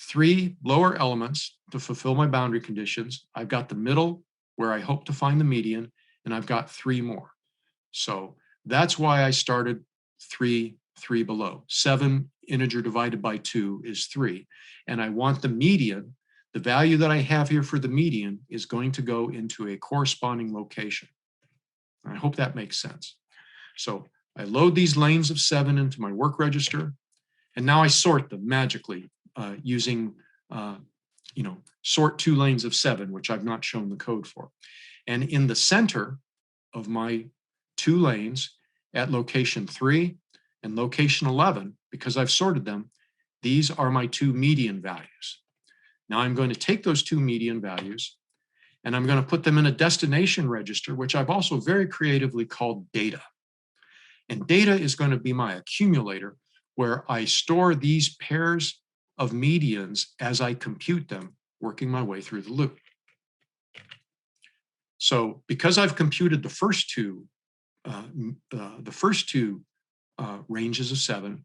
[SPEAKER 1] 3 lower elements to fulfill my boundary conditions. I've got the middle where I hope to find the median, and I've got 3 more. So that's why I started 3 below. 7 integer divided by 2 is 3. And I want the median, the value that I have here for the median is going to go into a corresponding location. I hope that makes sense. So I load these lanes of 7 into my work register, and now I sort them magically using, sort 2 lanes of 7, which I've not shown the code for. And in the center of my 2 lanes at location 3 and location 11, because I've sorted them, these are my 2 median values. Now I'm going to take those 2 median values and I'm going to put them in a destination register, which I've also very creatively called data. And data is going to be my accumulator, where I store these pairs of medians as I compute them, working my way through the loop. So because I've computed the first two ranges of 7,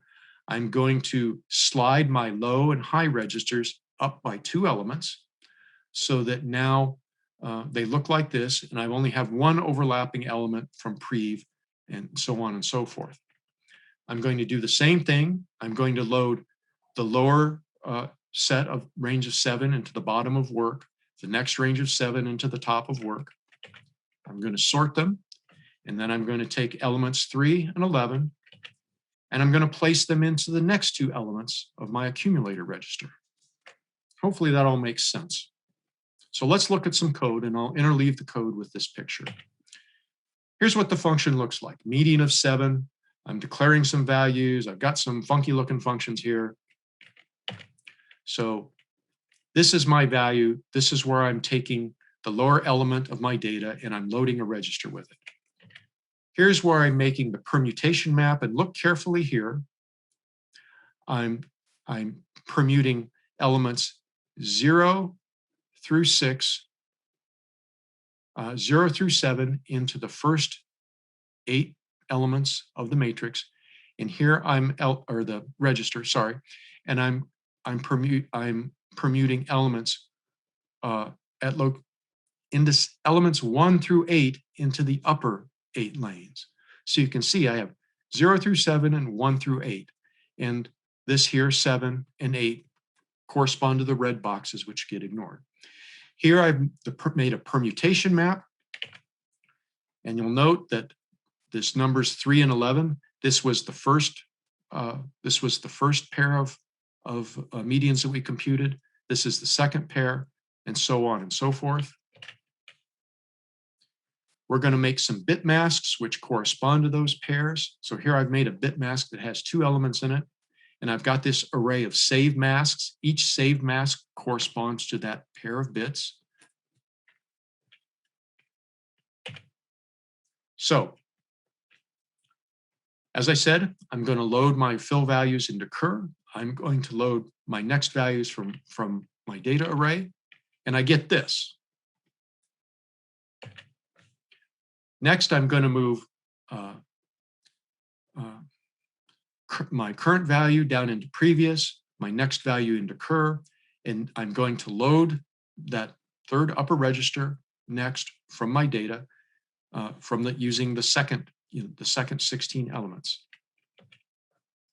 [SPEAKER 1] I'm going to slide my low and high registers up by 2 elements so that now they look like this, and I only have one overlapping element from prev, and so on and so forth. I'm going to do the same thing. I'm going to load the lower set of range of 7 into the bottom of work, the next range of 7 into the top of work. I'm going to sort them, and then I'm going to take elements 3 and 11, and I'm going to place them into the next 2 elements of my accumulator register. Hopefully that all makes sense. So let's look at some code, and I'll interleave the code with this picture. Here's what the function looks like. Median of 7. I'm declaring some values. I've got some funky looking functions here. So this is my value. This is where I'm taking the lower element of my data, and I'm loading a register with it. Here's where I'm making the permutation map, and look carefully here. I'm permuting elements 0 through 6, 0 through 7 into the first 8 elements of the matrix. And here or the register, sorry, and I'm permuting elements into elements 1 through 8 into the upper 8 lanes. So you can see I have 0 through 7 and 1 through 8. And this here, 7 and 8, correspond to the red boxes which get ignored. Here I've made a permutation map, and you'll note that this numbers 3 and 11, this was the first pair of medians that we computed. This is the second pair, and so on and so forth. We're going to make some bit masks which correspond to those pairs. So here I've made a bit mask that has 2 elements in it, and I've got this array of saved masks. Each saved mask corresponds to that pair of bits. So, as I said, I'm going to load my fill values into Ker. I'm going to load my next values from my data array, and I get this. Next, I'm going to move my current value down into previous, my next value into Ker, and I'm going to load that third upper register next from my data using the second 16 elements.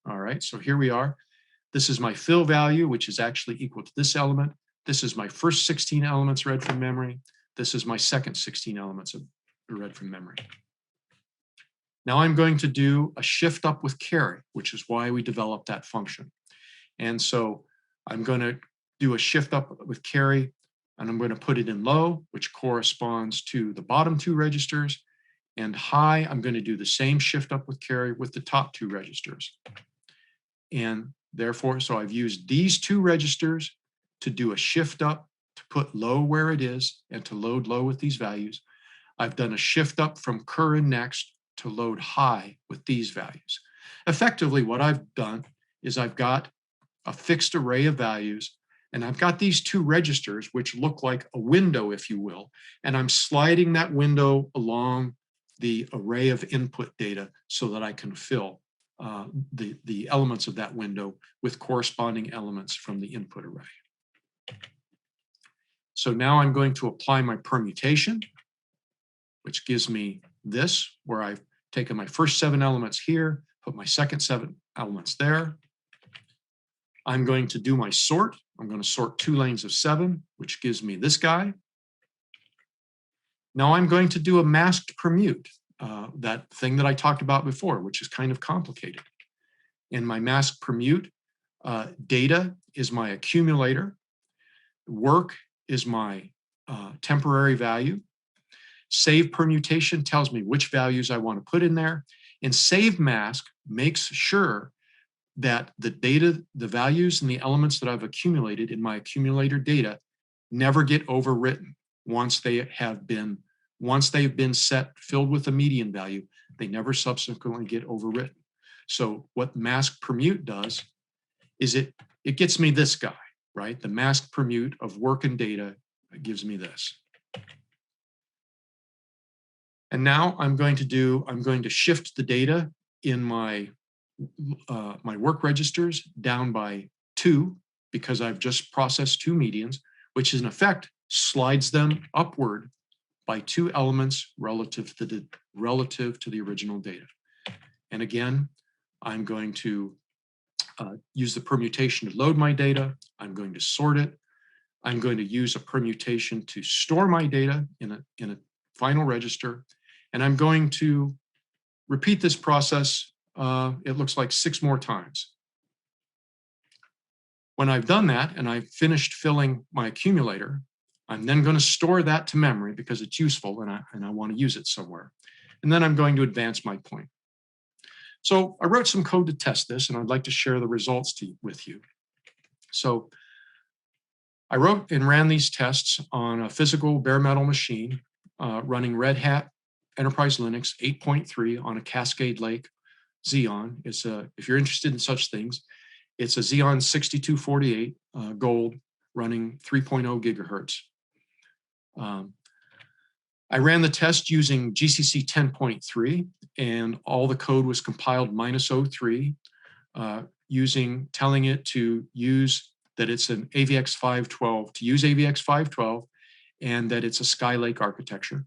[SPEAKER 1] All right, so here we are. This is my fill value, which is actually equal to this element. This is my first 16 elements read from memory. This is my second 16 elements read from memory. Now I'm going to do a shift up with carry, which is why we developed that function. And so I'm going to do a shift up with carry, and I'm going to put it in low, which corresponds to the bottom 2 registers, and high, I'm going to do the same shift up with carry with the top 2 registers. And therefore, so I've used these 2 registers to do a shift up, to put low where it is, and to load low with these values. I've done a shift up from Ker and next to load high with these values. Effectively, what I've done is I've got a fixed array of values, and I've got these 2 registers which look like a window, if you will, and I'm sliding that window along the array of input data so that I can fill the elements of that window with corresponding elements from the input array. So now I'm going to apply my permutation, which gives me this, where I've taken my first 7 elements here, put my second 7 elements there. I'm going to do my sort. I'm going to sort 2 lanes of 7, which gives me this guy. Now I'm going to do a masked permute, that thing that I talked about before, which is kind of complicated. In my masked permute, data is my accumulator, work is my temporary value, save permutation tells me which values I want to put in there, and save mask makes sure that the data, the values and the elements that I've accumulated in my accumulator data never get overwritten once they have been once they've been filled with a median value, they never subsequently get overwritten. So what mask permute does is it gets me this guy, right? The mask permute of work and data gives me this. And now I'm going to shift the data in my work registers down by 2 because I've just processed 2 medians, which in effect slides them upward by 2 elements relative to the original data. And again, I'm going to use the permutation to load my data. I'm going to sort it. I'm going to use a permutation to store my data in a final register. And I'm going to repeat this process, it looks like 6 more times. When I've done that and I've finished filling my accumulator, I'm then going to store that to memory because it's useful and I want to use it somewhere. And then I'm going to advance my point. So I wrote some code to test this, and I'd like to share the results with you. So I wrote and ran these tests on a physical bare metal machine running Red Hat Enterprise Linux 8.3 on a Cascade Lake Xeon. If you're interested in such things, it's a Xeon 6248 Gold running 3.0 gigahertz. I ran the test using GCC 10.3, and all the code was compiled -03, telling it to use that it's an AVX 512, to use AVX 512, and that it's a Skylake architecture.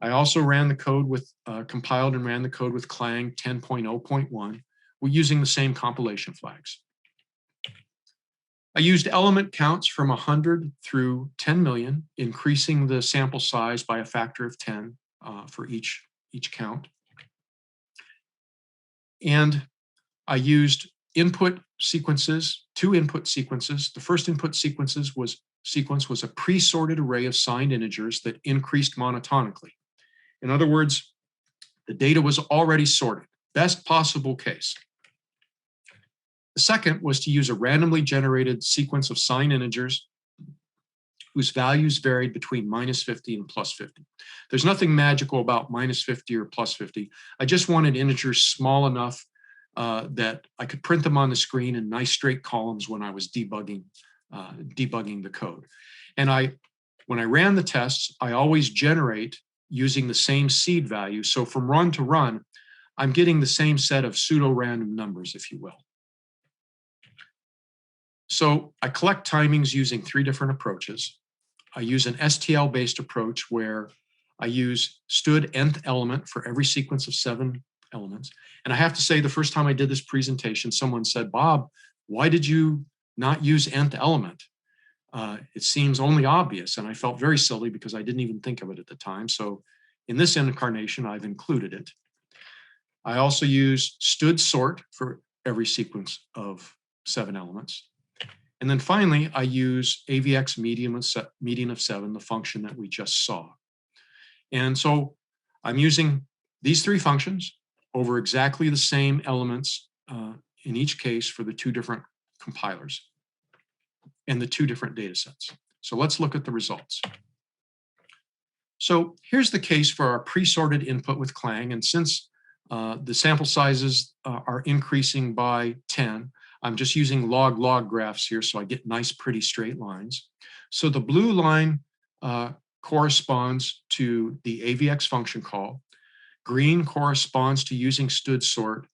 [SPEAKER 1] I also ran the code with, compiled and ran the code with Clang 10.0.1. We're using the same compilation flags. I used element counts from 100 through 10 million, increasing the sample size by a factor of 10 for each count. And I used input sequences, 2 input sequences. The first input sequence was a pre-sorted array of signed integers that increased monotonically. In other words, the data was already sorted, best possible case. The second was to use a randomly generated sequence of signed integers whose values varied between -50 and +50. There's nothing magical about -50 or +50. I just wanted integers small enough that I could print them on the screen in nice straight columns when I was debugging the code. And when I ran the tests, I always generate using the same seed value. So from run to run, I'm getting the same set of pseudo-random numbers, if you will. So I collect timings using 3 different approaches. I use an STL-based approach where I use std nth element for every sequence of 7 elements. And I have to say, the first time I did this presentation, someone said, "Bob, why did you not use nth element? It seems only obvious." And I felt very silly because I didn't even think of it at the time. So in this incarnation, I've included it. I also use std sort for every sequence of 7 elements. And then finally, I use AVX median of 7, the function that we just saw. And so I'm using these 3 functions over exactly the same elements in each case for the 2 different compilers and the 2 different data sets. So let's look at the results. So here's the case for our pre-sorted input with Clang. And since the sample sizes are increasing by 10, I'm just using log-log graphs here, so I get nice, pretty straight lines. So the blue line corresponds to the AVX function call. Green corresponds to using std sort,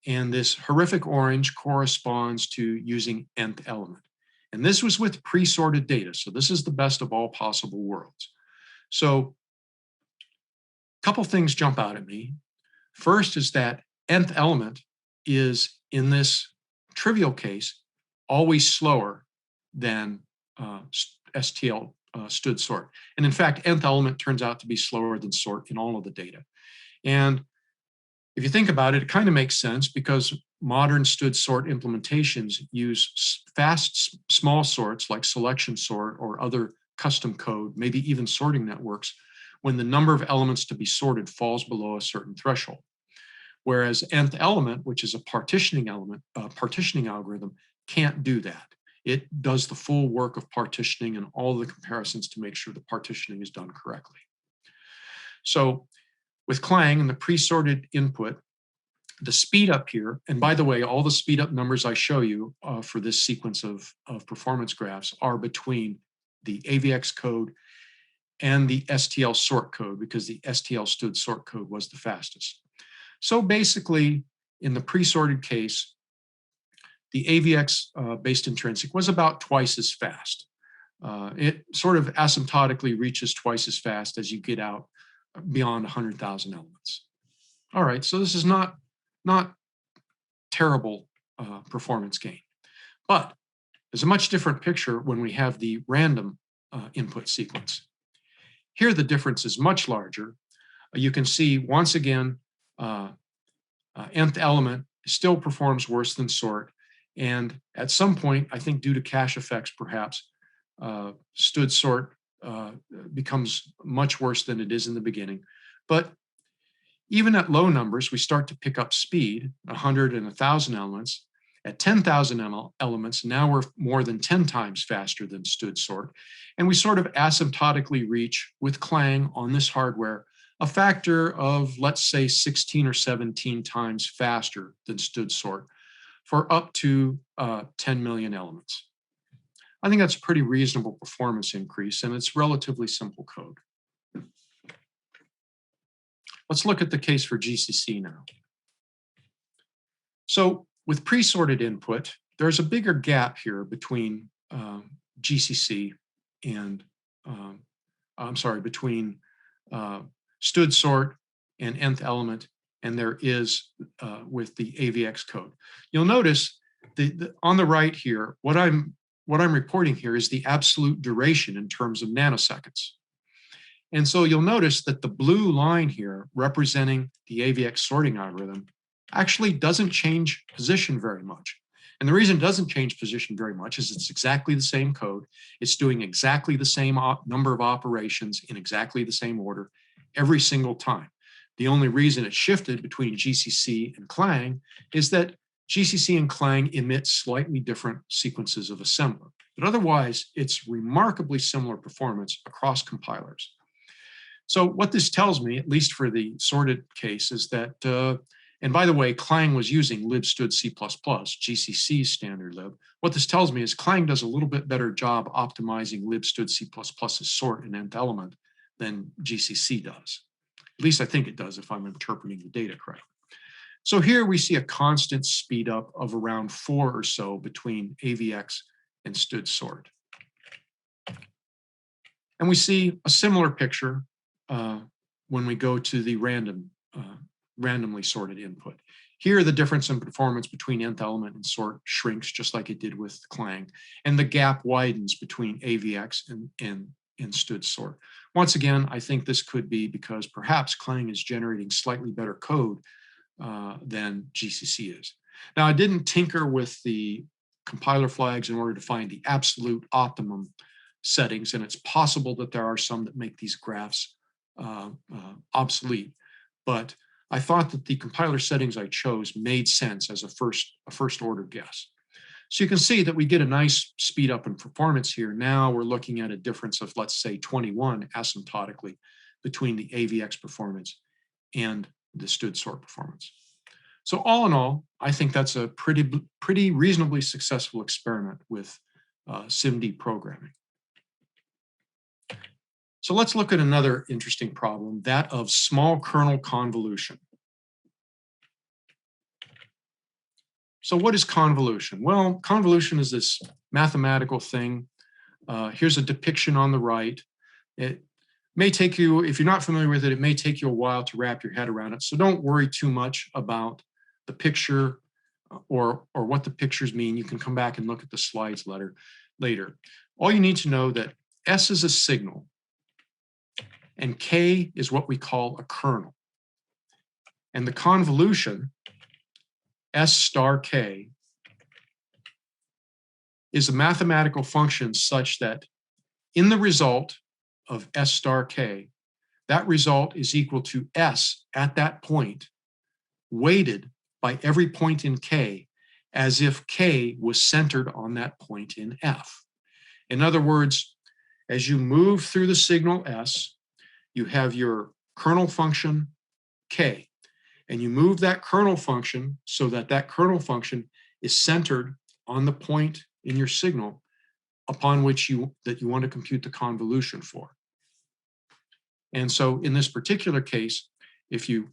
[SPEAKER 1] and this horrific orange corresponds to using nth element. And this was with pre-sorted data, so this is the best of all possible worlds. So a couple things jump out at me. First is that nth element is, in this trivial case, always slower than STL std sort. And in fact, nth element turns out to be slower than sort in all of the data. And if you think about it, it kind of makes sense because modern std sort implementations use fast small sorts like selection sort or other custom code, maybe even sorting networks, when the number of elements to be sorted falls below a certain threshold. Whereas nth element, which is a partitioning algorithm, can't do that. It does the full work of partitioning and all the comparisons to make sure the partitioning is done correctly. So with Clang and the pre-sorted input, the speed up here, and by the way, all the speed up numbers I show you for this sequence of performance graphs are between the AVX code and the STL sort code, because the STL stood sort code was the fastest. So basically, in the pre-sorted case, the AVX based intrinsic was about twice as fast. It sort of asymptotically reaches twice as fast as you get out beyond 100,000 elements. All right, so this is not terrible performance gain, but there's a much different picture when we have the random input sequence. Here, the difference is much larger. You can see once again, nth element still performs worse than sort. And at some point, I think due to cache effects, perhaps, stood sort becomes much worse than it is in the beginning. But even at low numbers, we start to pick up speed, 100 and 1,000 elements. At 10,000 elements, now we're more than 10 times faster than stood sort. And we sort of asymptotically reach, with Clang on this hardware, a factor of, let's say, 16 or 17 times faster than stood sort for up to 10 million elements. I think that's a pretty reasonable performance increase, and it's relatively simple code. Let's look at the case for GCC now. So with pre-sorted input, there's a bigger gap here between GCC and, between stood sort and nth element, and there is with the AVX code. You'll notice on the right here, what I'm reporting here is the absolute duration in terms of nanoseconds. And so you'll notice that the blue line here representing the AVX sorting algorithm actually doesn't change position very much. And the reason it doesn't change position very much is it's exactly the same code. It's doing exactly the same number of operations in exactly the same order every single time. The only reason it shifted between GCC and Clang is that GCC and Clang emit slightly different sequences of assembler. But otherwise, it's remarkably similar performance across compilers. So what this tells me, at least for the sorted case, is that, and by the way, Clang was using libstood.c++, GCC's standard lib. What this tells me is Clang does a little bit better job optimizing libstood.c++'s sort and nth element than GCC does. At least I think it does if I'm interpreting the data correctly. So here we see a constant speed up of around 4 or so between AVX and stood sort. And we see a similar picture when we go to the randomly sorted input. Here, the difference in performance between nth element and sort shrinks just like it did with Clang, and the gap widens between AVX and stood sort. Once again, I think this could be because perhaps Clang is generating slightly better code than GCC is. Now, I didn't tinker with the compiler flags in order to find the absolute optimum settings, and it's possible that there are some that make these graphs obsolete, but I thought that the compiler settings I chose made sense as a first order guess. So you can see that we get a nice speed up in performance here. Now we're looking at a difference of, let's say, 21 asymptotically between the AVX performance and the stood sort performance. So all in all, I think that's a pretty reasonably successful experiment with SIMD programming. So let's look at another interesting problem, that of small kernel convolution. So what is convolution? Well, convolution is this mathematical thing. Here's a depiction on the right. It may take you, if you're not familiar with it, it may take you a while to wrap your head around it. So don't worry too much about the picture or what the pictures mean. You can come back and look at the slides later. All you need to know that S is a signal, and K is what we call a kernel. And the convolution, S star K, is a mathematical function such that in the result of S star K, that result is equal to S at that point, weighted by every point in K, as if K was centered on that point in F. In other words, as you move through the signal S, you have your kernel function K, and you move that kernel function so that that kernel function is centered on the point in your signal upon which you want to compute the convolution for. And so in this particular case, if you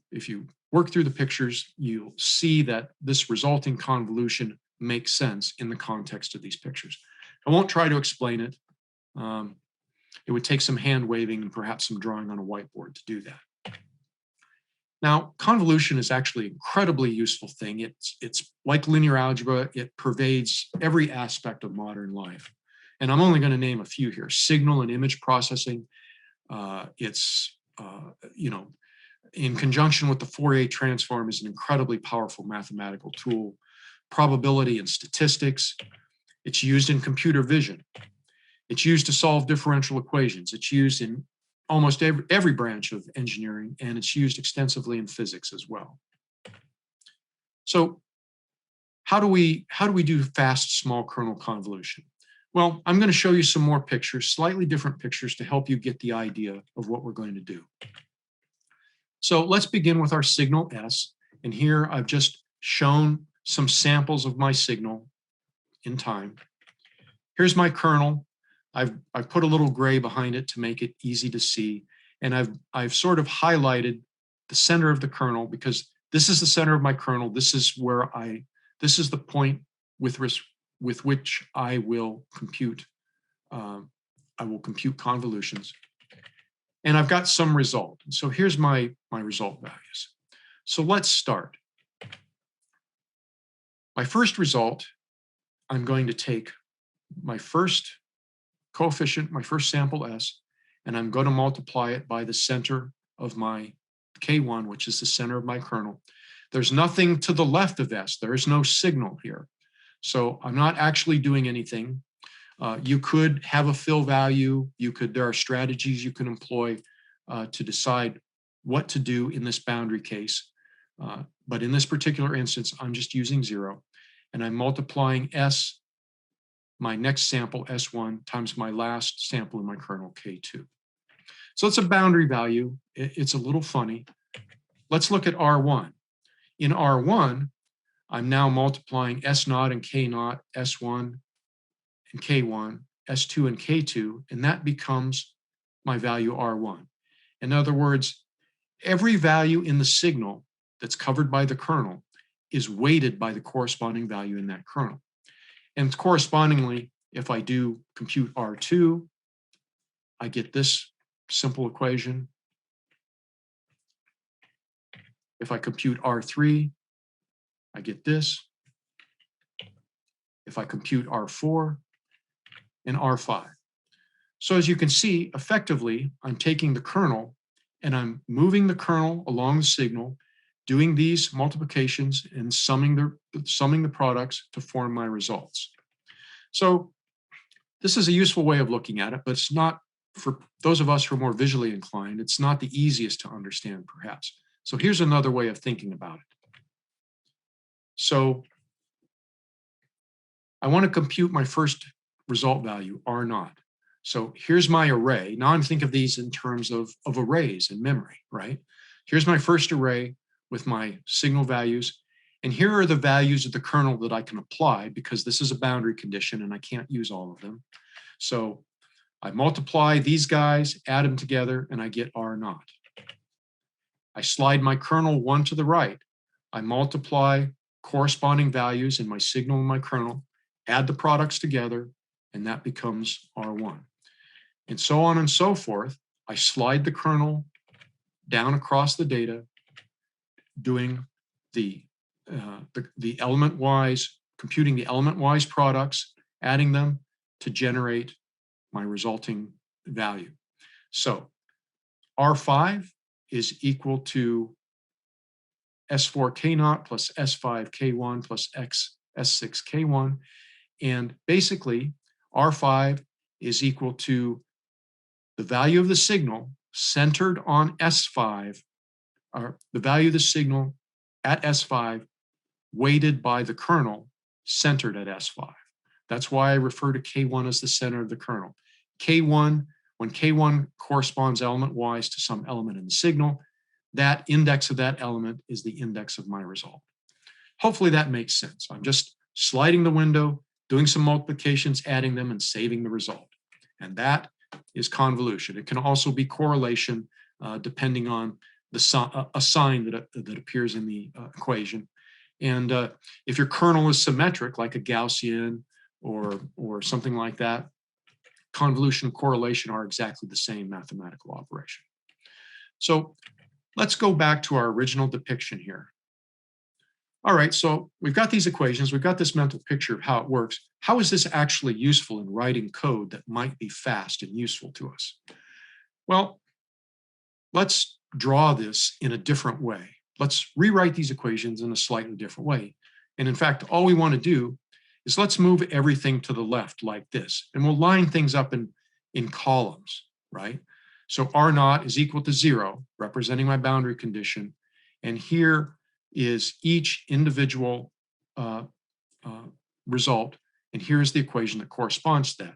[SPEAKER 1] work through the pictures, you'll see that this resulting convolution makes sense in the context of these pictures. I won't try to explain it. It would take some hand waving and perhaps some drawing on a whiteboard to do that. Now, convolution is actually an incredibly useful thing. It's like linear algebra. It pervades every aspect of modern life. And I'm only going to name a few here. Signal and image processing. In conjunction with the Fourier transform, is an incredibly powerful mathematical tool. Probability and statistics. It's used in computer vision. It's used to solve differential equations. It's used in almost every branch of engineering, and it's used extensively in physics as well. So how do we do fast small kernel convolution? Well, I'm going to show you some more pictures, slightly different pictures, to help you get the idea of what we're going to do. So let's begin with our signal S. And here I've just shown some samples of my signal in time. Here's my kernel. I've put a little gray behind it to make it easy to see. And I've sort of highlighted the center of the kernel, because this is the center of my kernel. This is the point with which I will compute convolutions. And I've got some result. So here's my result values. So let's start. My first result, I'm going to take my first coefficient, my first sample S, and I'm going to multiply it by the center of my K1, which is the center of my kernel. There's nothing to the left of S. There is no signal here. So I'm not actually doing anything. You could have a fill value. There are strategies you can employ to decide what to do in this boundary case. But in this particular instance, I'm just using 0. And I'm multiplying S, my next sample, S1, times my last sample in my kernel, K2. So it's a boundary value. It's a little funny. Let's look at R1. In R1, I'm now multiplying S0 and K0, S1 and K1, S2 and K2, and that becomes my value R1. In other words, every value in the signal that's covered by the kernel is weighted by the corresponding value in that kernel. And correspondingly, if I do compute R2, I get this simple equation. If I compute R3, I get this. If I compute R4 and R5. So as you can see, effectively, I'm taking the kernel and I'm moving the kernel along the signal, doing these multiplications and summing the products to form my results. So this is a useful way of looking at it, but it's not, for those of us who are more visually inclined, it's not the easiest to understand, perhaps. So here's another way of thinking about it. So I want to compute my first result value, R0. So here's my array. Now I'm thinking of these in terms of arrays in memory, right? Here's my first array with my signal values. And here are the values of the kernel that I can apply, because this is a boundary condition and I can't use all of them. So I multiply these guys, add them together, and I get R0. I slide my kernel 1 to the right. I multiply corresponding values in my signal and my kernel, add the products together, and that becomes R1. And so on and so forth. I slide the kernel down across the data, doing the element-wise, computing the element-wise products, adding them to generate my resulting value. So R5 is equal to S4K0 plus S5K1 plus S6K1. And basically, R5 is equal to the value of the signal centered on S5, or the value of the signal at S5 weighted by the kernel centered at S5. That's why I refer to K1 as the center of the kernel. K1, when K1 corresponds element-wise to some element in the signal, that index of that element is the index of my result. Hopefully that makes sense. I'm just sliding the window, doing some multiplications, adding them, and saving the result. And that is convolution. It can also be correlation depending on a sign that appears in the equation. And if your kernel is symmetric, like a Gaussian or something like that, convolution and correlation are exactly the same mathematical operation. So let's go back to our original depiction here. All right, so we've got these equations, we've got this mental picture of how it works. How is this actually useful in writing code that might be fast and useful to us? Well, let's draw this in a different way. Let's rewrite these equations in a slightly different way. And in fact, all we want to do is let's move everything to the left like this, and we'll line things up in columns, right? So R0 is equal to 0, representing my boundary condition, and here is each individual result, and here's the equation that corresponds to that.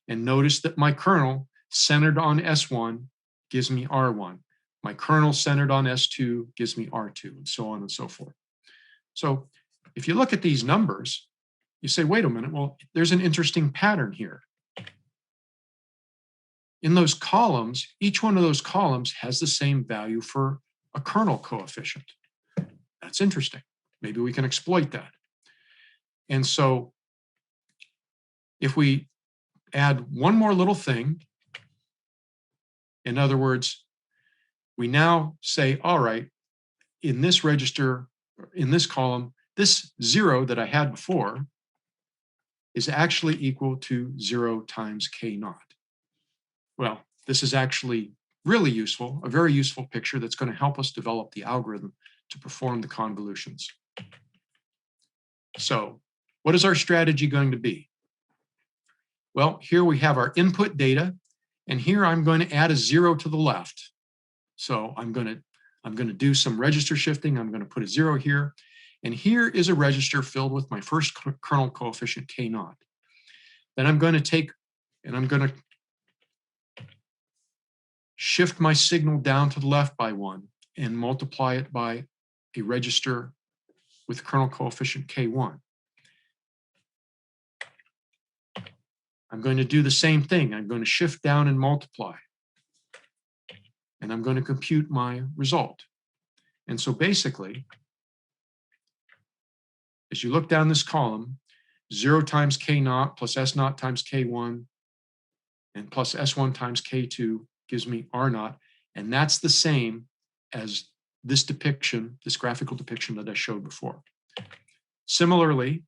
[SPEAKER 1] And notice that my kernel centered on S1 gives me R1. My kernel centered on S2 gives me R2, and so on and so forth. So if you look at these numbers, you say, wait a minute, well, there's an interesting pattern here. In those columns, each one of those columns has the same value for a kernel coefficient. That's interesting. Maybe we can exploit that. And so if we add one more little thing, in other words, we now say, all right, in this register, in this column, this 0 that I had before is actually equal to 0 times K0. Well, this is actually really useful, a very useful picture that's going to help us develop the algorithm to perform the convolutions. So what is our strategy going to be? Well, here we have our input data, and here I'm going to add a 0 to the left. So I'm going to do some register shifting. I'm going to put a 0 here, and here is a register filled with my first kernel coefficient K0. Then I'm going to take and I'm going to shift my signal down to the left by 1 and multiply it by a register with kernel coefficient K1. I'm going to do the same thing. I'm going to shift down and multiply. And I'm going to compute my result. And so basically, as you look down this column, 0 times K0 plus S0 times K1 and plus S1 times K2 gives me R0. And that's the same as this depiction, this graphical depiction that I showed before. Similarly,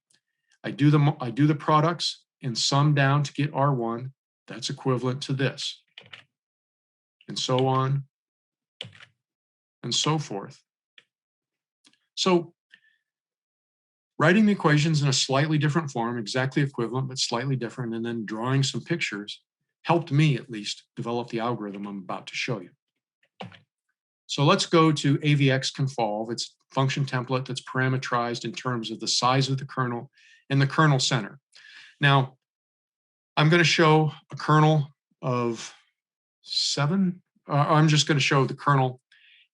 [SPEAKER 1] I do the products and sum down to get R1. That's equivalent to this. And so on and so forth. So writing the equations in a slightly different form, exactly equivalent, but slightly different, and then drawing some pictures helped me at least develop the algorithm I'm about to show you. So let's go to AVX convolve. It's a function template that's parameterized in terms of the size of the kernel and the kernel center. Now, I'm going to show a kernel of 7. I'm just going to show the kernel,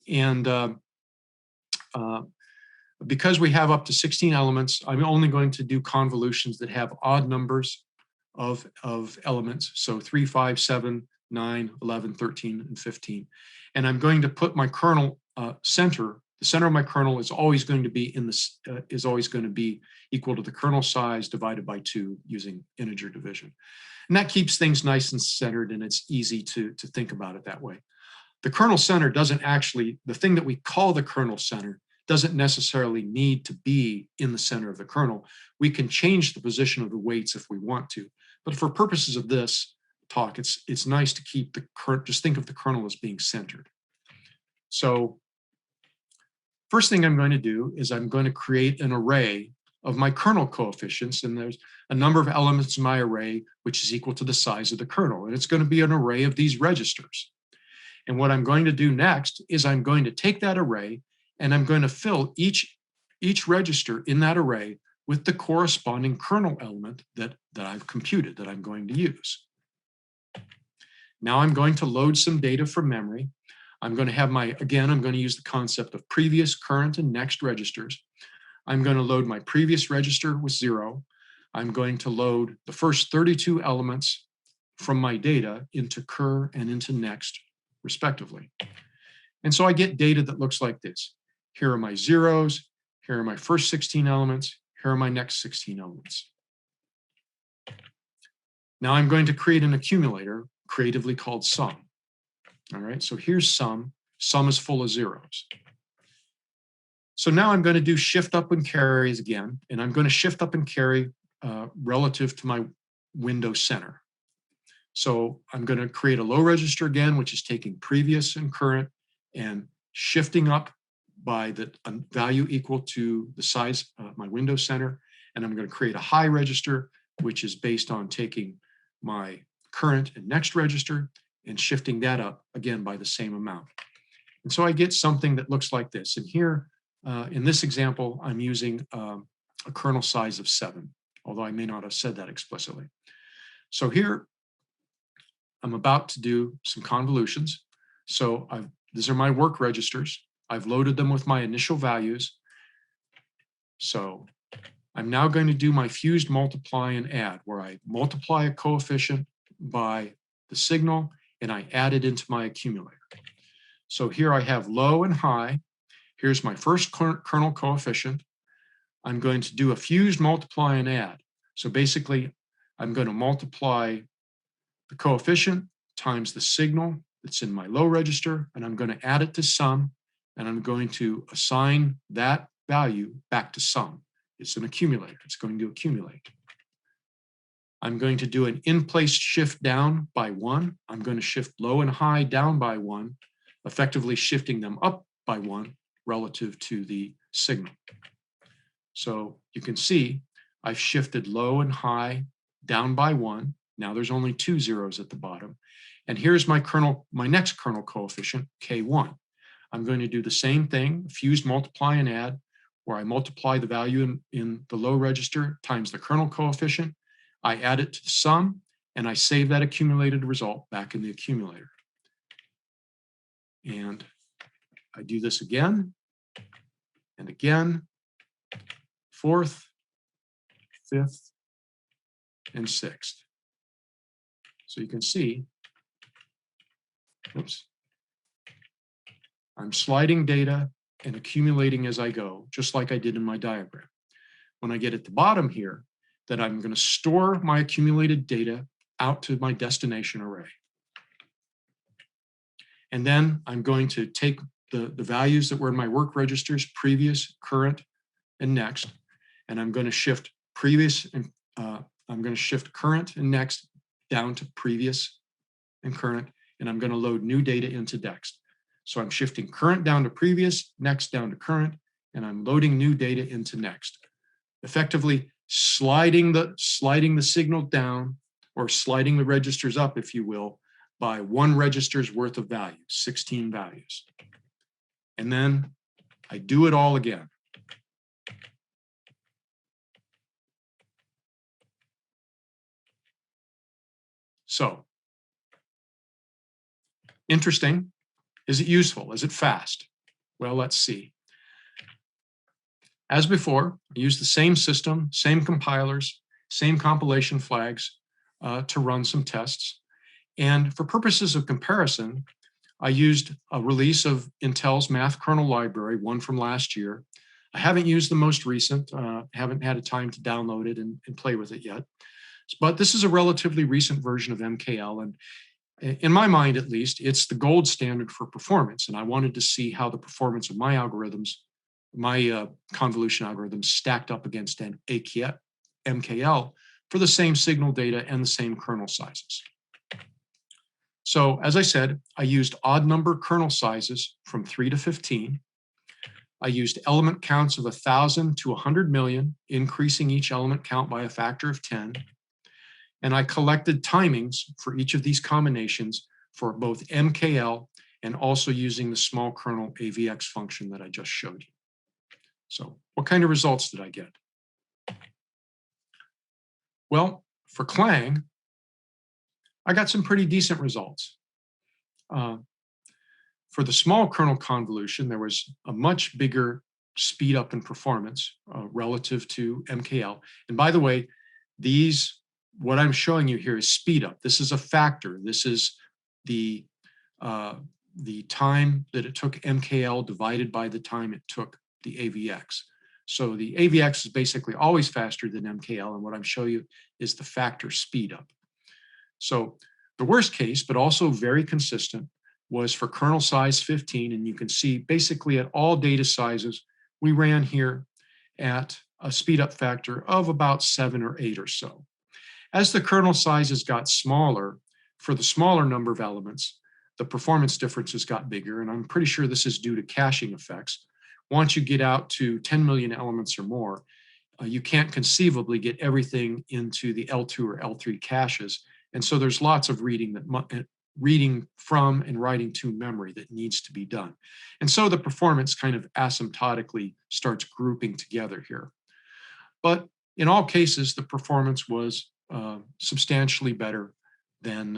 [SPEAKER 1] and because we have up to 16 elements, I'm only going to do convolutions that have odd numbers of elements, so 3, 5, 7, 9, 11, 13, and 15. And I'm going to put my kernel center. The center of my kernel is always going to be equal to the kernel size divided by 2 using integer division. And that keeps things nice and centered, and it's easy to think about it that way. The kernel center doesn't actually, the thing that we call the kernel center doesn't necessarily need to be in the center of the kernel. We can change the position of the weights if we want to. But for purposes of this talk, it's nice to keep just think of the kernel as being centered. So first thing I'm going to do is I'm going to create an array of my kernel coefficients, and there's a number of elements in my array which is equal to the size of the kernel, and it's going to be an array of these registers. And what I'm going to do next is I'm going to take that array and I'm going to fill each register in that array with the corresponding kernel element that I've computed, that I'm going to use. Now I'm going to load some data from memory. I'm going to have again, I'm going to use the concept of previous, current, and next registers. I'm going to load my previous register with 0. I'm going to load the first 32 elements from my data into cur and into next, respectively. And so I get data that looks like this. Here are my zeros. Here are my first 16 elements. Here are my next 16 elements. Now I'm going to create an accumulator, creatively called sum. All right, so here's sum. Sum is full of zeros. So now I'm going to do shift up and carries again, and I'm going to shift up and carry relative to my window center. So I'm going to create a low register again, which is taking previous and current and shifting up by the value equal to the size of my window center. And I'm going to create a high register, which is based on taking my current and next register and shifting that up again by the same amount. And so I get something that looks like this. And here, in this example, I'm using a kernel size of 7, although I may not have said that explicitly. So here, I'm about to do some convolutions. So these are my work registers. I've loaded them with my initial values. So I'm now going to do my fused multiply and add, where I multiply a coefficient by the signal and I add it into my accumulator. So here I have low and high. Here's my first kernel coefficient. I'm going to do a fused multiply and add. So basically, I'm going to multiply the coefficient times the signal that's in my low register, and I'm going to add it to sum, and I'm going to assign that value back to sum. It's an accumulator. It's going to accumulate. I'm going to do an in-place shift down by 1. I'm going to shift low and high down by 1, effectively shifting them up by 1 relative to the signal. So you can see I've shifted low and high down by 1. Now there's only 2 zeros at the bottom. And here's my next kernel coefficient, K1. I'm going to do the same thing, fused multiply and add, where I multiply the value in the low register times the kernel coefficient. I add it to the sum, and I save that accumulated result back in the accumulator. And I do this again, and again, 4th, 5th, and 6th. So you can see, oops, I'm sliding data and accumulating as I go, just like I did in my diagram. When I get at the bottom here, that I'm going to store my accumulated data out to my destination array. And then I'm going to take the values that were in my work registers, previous, current, and next, and I'm going to shift previous and I'm going to shift current and next down to previous and current, and I'm going to load new data into next. So I'm shifting current down to previous, next down to current, and I'm loading new data into next. Effectively sliding the signal down, or sliding the registers up, if you will, by 1 register's worth of value, 16 values. And then I do it all again. So, interesting. Is it useful? Is it fast? Well, let's see. As before, I use the same system, same compilers, same compilation flags to run some tests. And for purposes of comparison, I used a release of Intel's math kernel library, one from last year. I haven't used the most recent, haven't had a time to download it and play with it yet. But this is a relatively recent version of MKL, and in my mind at least, it's the gold standard for performance. And I wanted to see how the performance of my algorithms, my convolution algorithms, stacked up against MKL for the same signal data and the same kernel sizes. So as I said, I used odd number kernel sizes from 3 to 15. I used element counts of 1,000 to 100 million, increasing each element count by a factor of 10. And I collected timings for each of these combinations for both MKL and also using the small kernel AVX function that I just showed you. So what kind of results did I get? Well, for Clang, I got some pretty decent results. For the small kernel convolution, there was a much bigger speed up in performance relative to MKL. And by the way, what I'm showing you here is speed up. This is a factor. This is the time that it took MKL divided by the time it took the AVX. So the AVX is basically always faster than MKL, and what I'm showing you is the factor speed up. So the worst case, but also very consistent, was for kernel size 15, and you can see basically at all data sizes, we ran here at a speed up factor of about 7 or 8 or so. As the kernel sizes got smaller, for the smaller number of elements, the performance differences got bigger, and I'm pretty sure this is due to caching effects. Once you get out to 10 million elements or more, you can't conceivably get everything into the L2 or L3 caches, and so there's lots of reading from and writing to memory that needs to be done. And so the performance kind of asymptotically starts grouping together here. But in all cases, the performance was substantially better than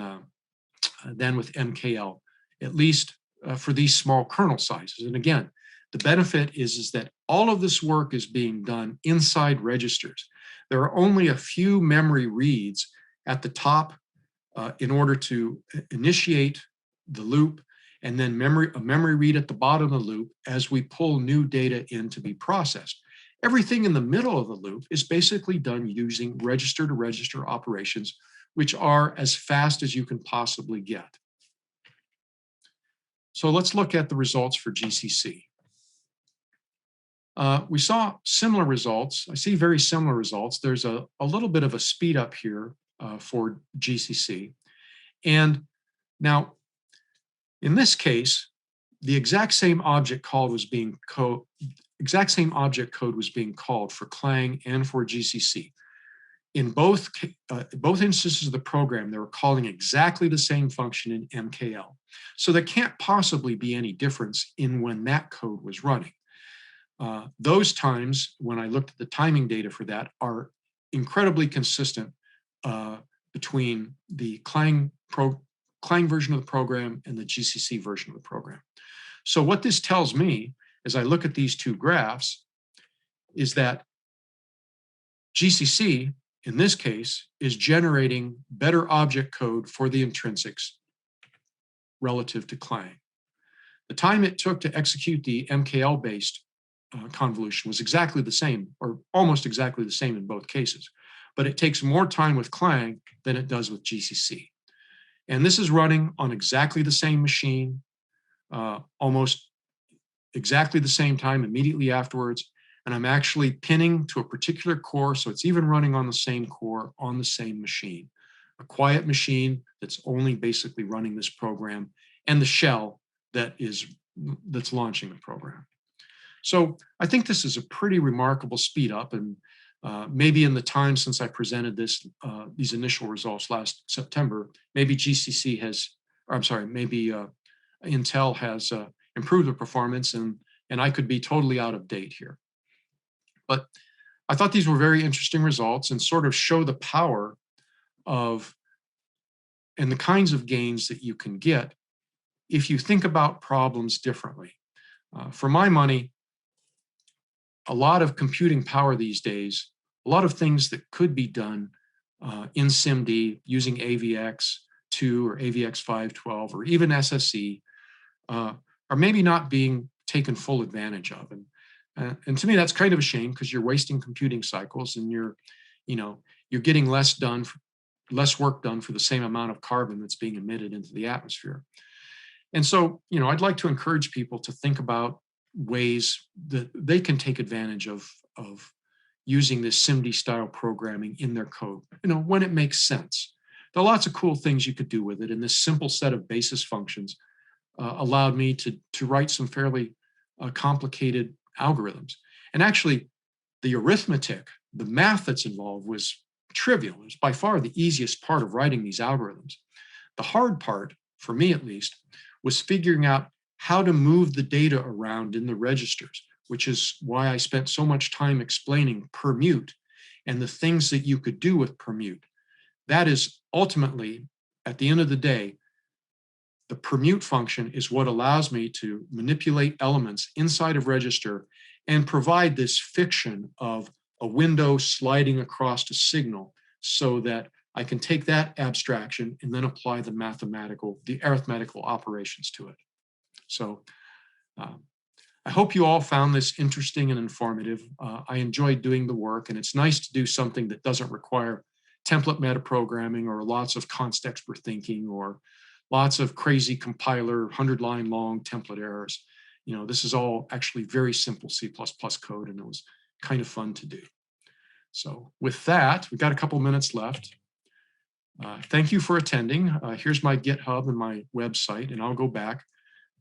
[SPEAKER 1] with MKL, at least for these small kernel sizes. And again, the benefit is that all of this work is being done inside registers. There are only a few memory reads at the top in order to initiate the loop, and then a memory read at the bottom of the loop as we pull new data in to be processed. Everything in the middle of the loop is basically done using register-to-register operations, which are as fast as you can possibly get. So let's look at the results for GCC. We saw similar results. I see very similar results. There's a little bit of a speed up here for GCC. And now, in this case, the exact same object code was being called for Clang and for GCC. In both instances of the program, they were calling exactly the same function in MKL. So there can't possibly be any difference in when that code was running. Those times, when I looked at the timing data for that, are incredibly consistent between the Clang version of the program and the GCC version of the program. So what this tells me, as I look at these two graphs, is that GCC, in this case, is generating better object code for the intrinsics relative to Clang. The time it took to execute the MKL-based convolution was exactly the same, or almost exactly the same in both cases, but it takes more time with Clang than it does with GCC. And this is running on exactly the same machine, almost exactly the same time immediately afterwards, and I'm actually pinning to a particular core, so it's even running on the same core on the same machine. A quiet machine that's only basically running this program, and the shell that's launching the program. So I think this is a pretty remarkable speed up, and maybe in the time since I presented these initial results last September, maybe GCC has, or I'm sorry, maybe Intel has improved the performance, and I could be totally out of date here. But I thought these were very interesting results and sort of show the power of and the kinds of gains that you can get if you think about problems differently. For my money, a lot of computing power these days, a lot of things that could be done in SIMD using AVX2 or AVX512 or even Ssc are maybe not being taken full advantage of. And to me, that's kind of a shame, because you're wasting computing cycles and you're getting less work done for the same amount of carbon that's being emitted into the atmosphere. And so, I'd like to encourage people to think about ways that they can take advantage of using this SIMD style programming in their code, when it makes sense. There are lots of cool things you could do with it, and this simple set of basis functions allowed me to write some fairly complicated algorithms. And actually, the arithmetic, the math that's involved was trivial. It was by far the easiest part of writing these algorithms. The hard part, for me at least, was figuring out how to move the data around in the registers, which is why I spent so much time explaining Permute and the things that you could do with Permute. That is ultimately, at the end of the day, the Permute function is what allows me to manipulate elements inside of register and provide this fiction of a window sliding across a signal so that I can take that abstraction and then apply the arithmetical operations to it. So I hope you all found this interesting and informative. I enjoyed doing the work, and it's nice to do something that doesn't require template metaprogramming or lots of const expert thinking or lots of crazy compiler 100-line long template errors. You know, this is all actually very simple C++ code, and it was kind of fun to do. So with that, we've got a couple minutes left. Thank you for attending. Here's my GitHub and my website, and I'll go back.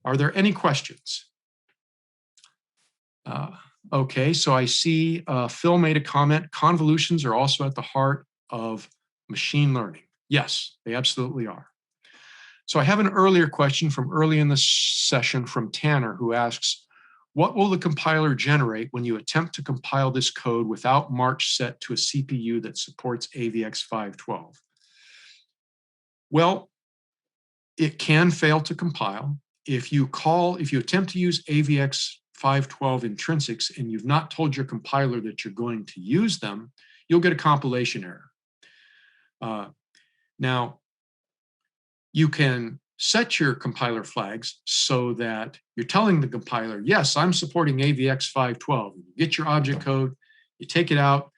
[SPEAKER 1] Are there any questions? Okay, so I see Phil made a comment. Convolutions are also at the heart of machine learning. Yes, they absolutely are. So I have an earlier question from early in the session from Tanner, who asks, what will the compiler generate when you attempt to compile this code without march set to a CPU that supports AVX 512? Well, it can fail to compile. If you attempt to use AVX 512 intrinsics and you've not told your compiler that you're going to use them, you'll get a compilation error. Now, you can set your compiler flags so that you're telling the compiler, yes, I'm supporting AVX 512. You get your object code, you take it out,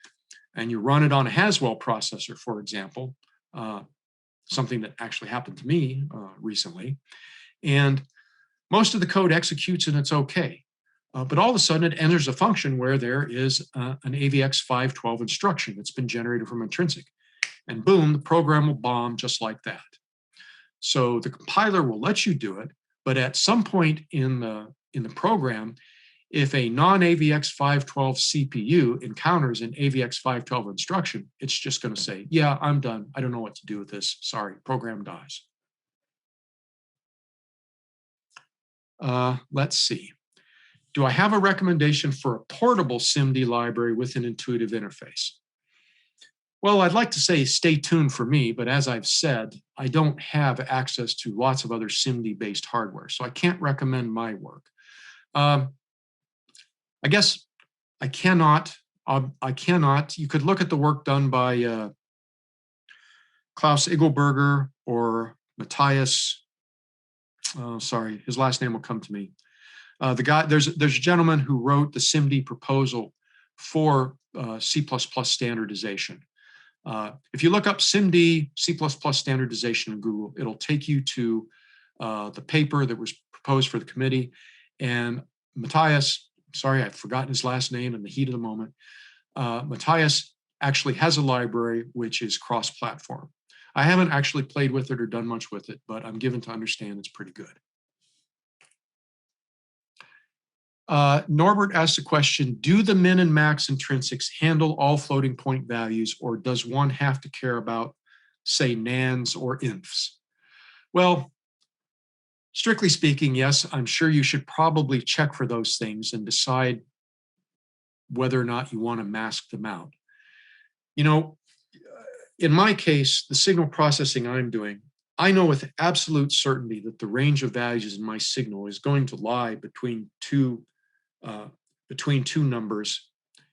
[SPEAKER 1] and you run it on a Haswell processor, for example, something that actually happened to me recently. And most of the code executes and it's okay. But all of a sudden it enters a function where there is an AVX 512 instruction that's been generated from intrinsic. And boom, the program will bomb just like that. So the compiler will let you do it, but at some point in the program, if a non-AVX 512 CPU encounters an AVX 512 instruction, it's just going to say, yeah, I'm done. I don't know what to do with this. Sorry, program dies. Let's see. Do I have a recommendation for a portable SIMD library with an intuitive interface? Well, I'd like to say stay tuned for me, but as I've said, I don't have access to lots of other SIMD-based hardware, so I can't recommend my work. I guess I cannot. You could look at the work done by Klaus Igelberger or Matthias. Sorry, his last name will come to me. There's a gentleman who wrote the SIMD proposal for C++ standardization. If you look up SIMD C++ standardization in Google, it'll take you to the paper that was proposed for the committee. And Matthias, sorry, I've forgotten his last name in the heat of the moment. Matthias actually has a library which is cross-platform. I haven't actually played with it or done much with it, but I'm given to understand it's pretty good. Norbert asked the question, do the min and max intrinsics handle all floating point values, or does one have to care about, say, nans or infs? Well, strictly speaking, yes, I'm sure you should probably check for those things and decide whether or not you want to mask them out. You know, in my case, the signal processing I'm doing, I know with absolute certainty that the range of values in my signal is going to lie between two numbers.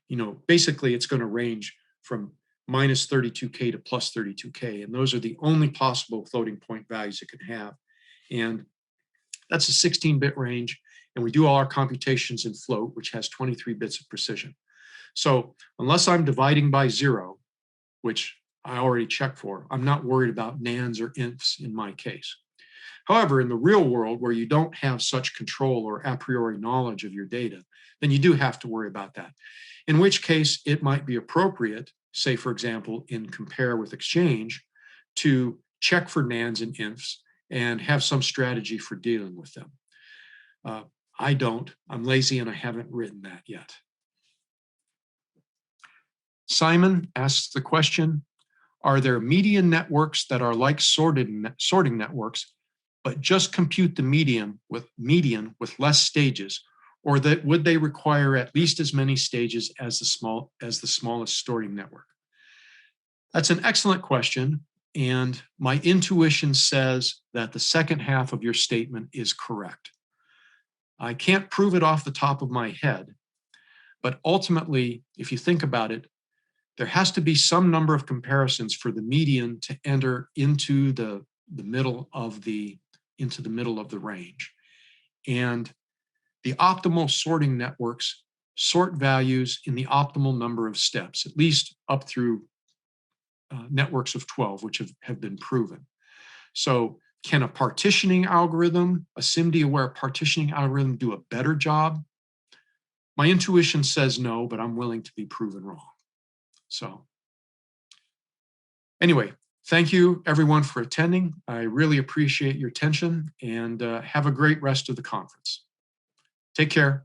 [SPEAKER 1] You know, basically it's going to range from minus 32K to plus 32K, and those are the only possible floating point values it can have. And that's a 16-bit range, and we do all our computations in float, which has 23 bits of precision. So unless I'm dividing by 0, which I already checked for, I'm not worried about nans or infs in my case. However, in the real world, where you don't have such control or a priori knowledge of your data, then you do have to worry about that. In which case, it might be appropriate, say, for example, in compare with exchange, to check for nans and infs and have some strategy for dealing with them. I don't. I'm lazy and I haven't written that yet. Simon asks the question, are there median networks that are like sorting networks, but just compute the median with less stages, Or that would they require at least as many stages as the smallest sorting network? That's an excellent question, and my intuition says that the second half of your statement is correct. I can't prove it off the top of my head, but ultimately, if you think about it, there has to be some number of comparisons for the median to enter into the middle of the range. And the optimal sorting networks sort values in the optimal number of steps, at least up through networks of 12, which have been proven. So can a partitioning algorithm, a SIMD-aware partitioning algorithm, do a better job? My intuition says no, but I'm willing to be proven wrong. So anyway, thank you everyone for attending. I really appreciate your attention, and have a great rest of the conference. Take care.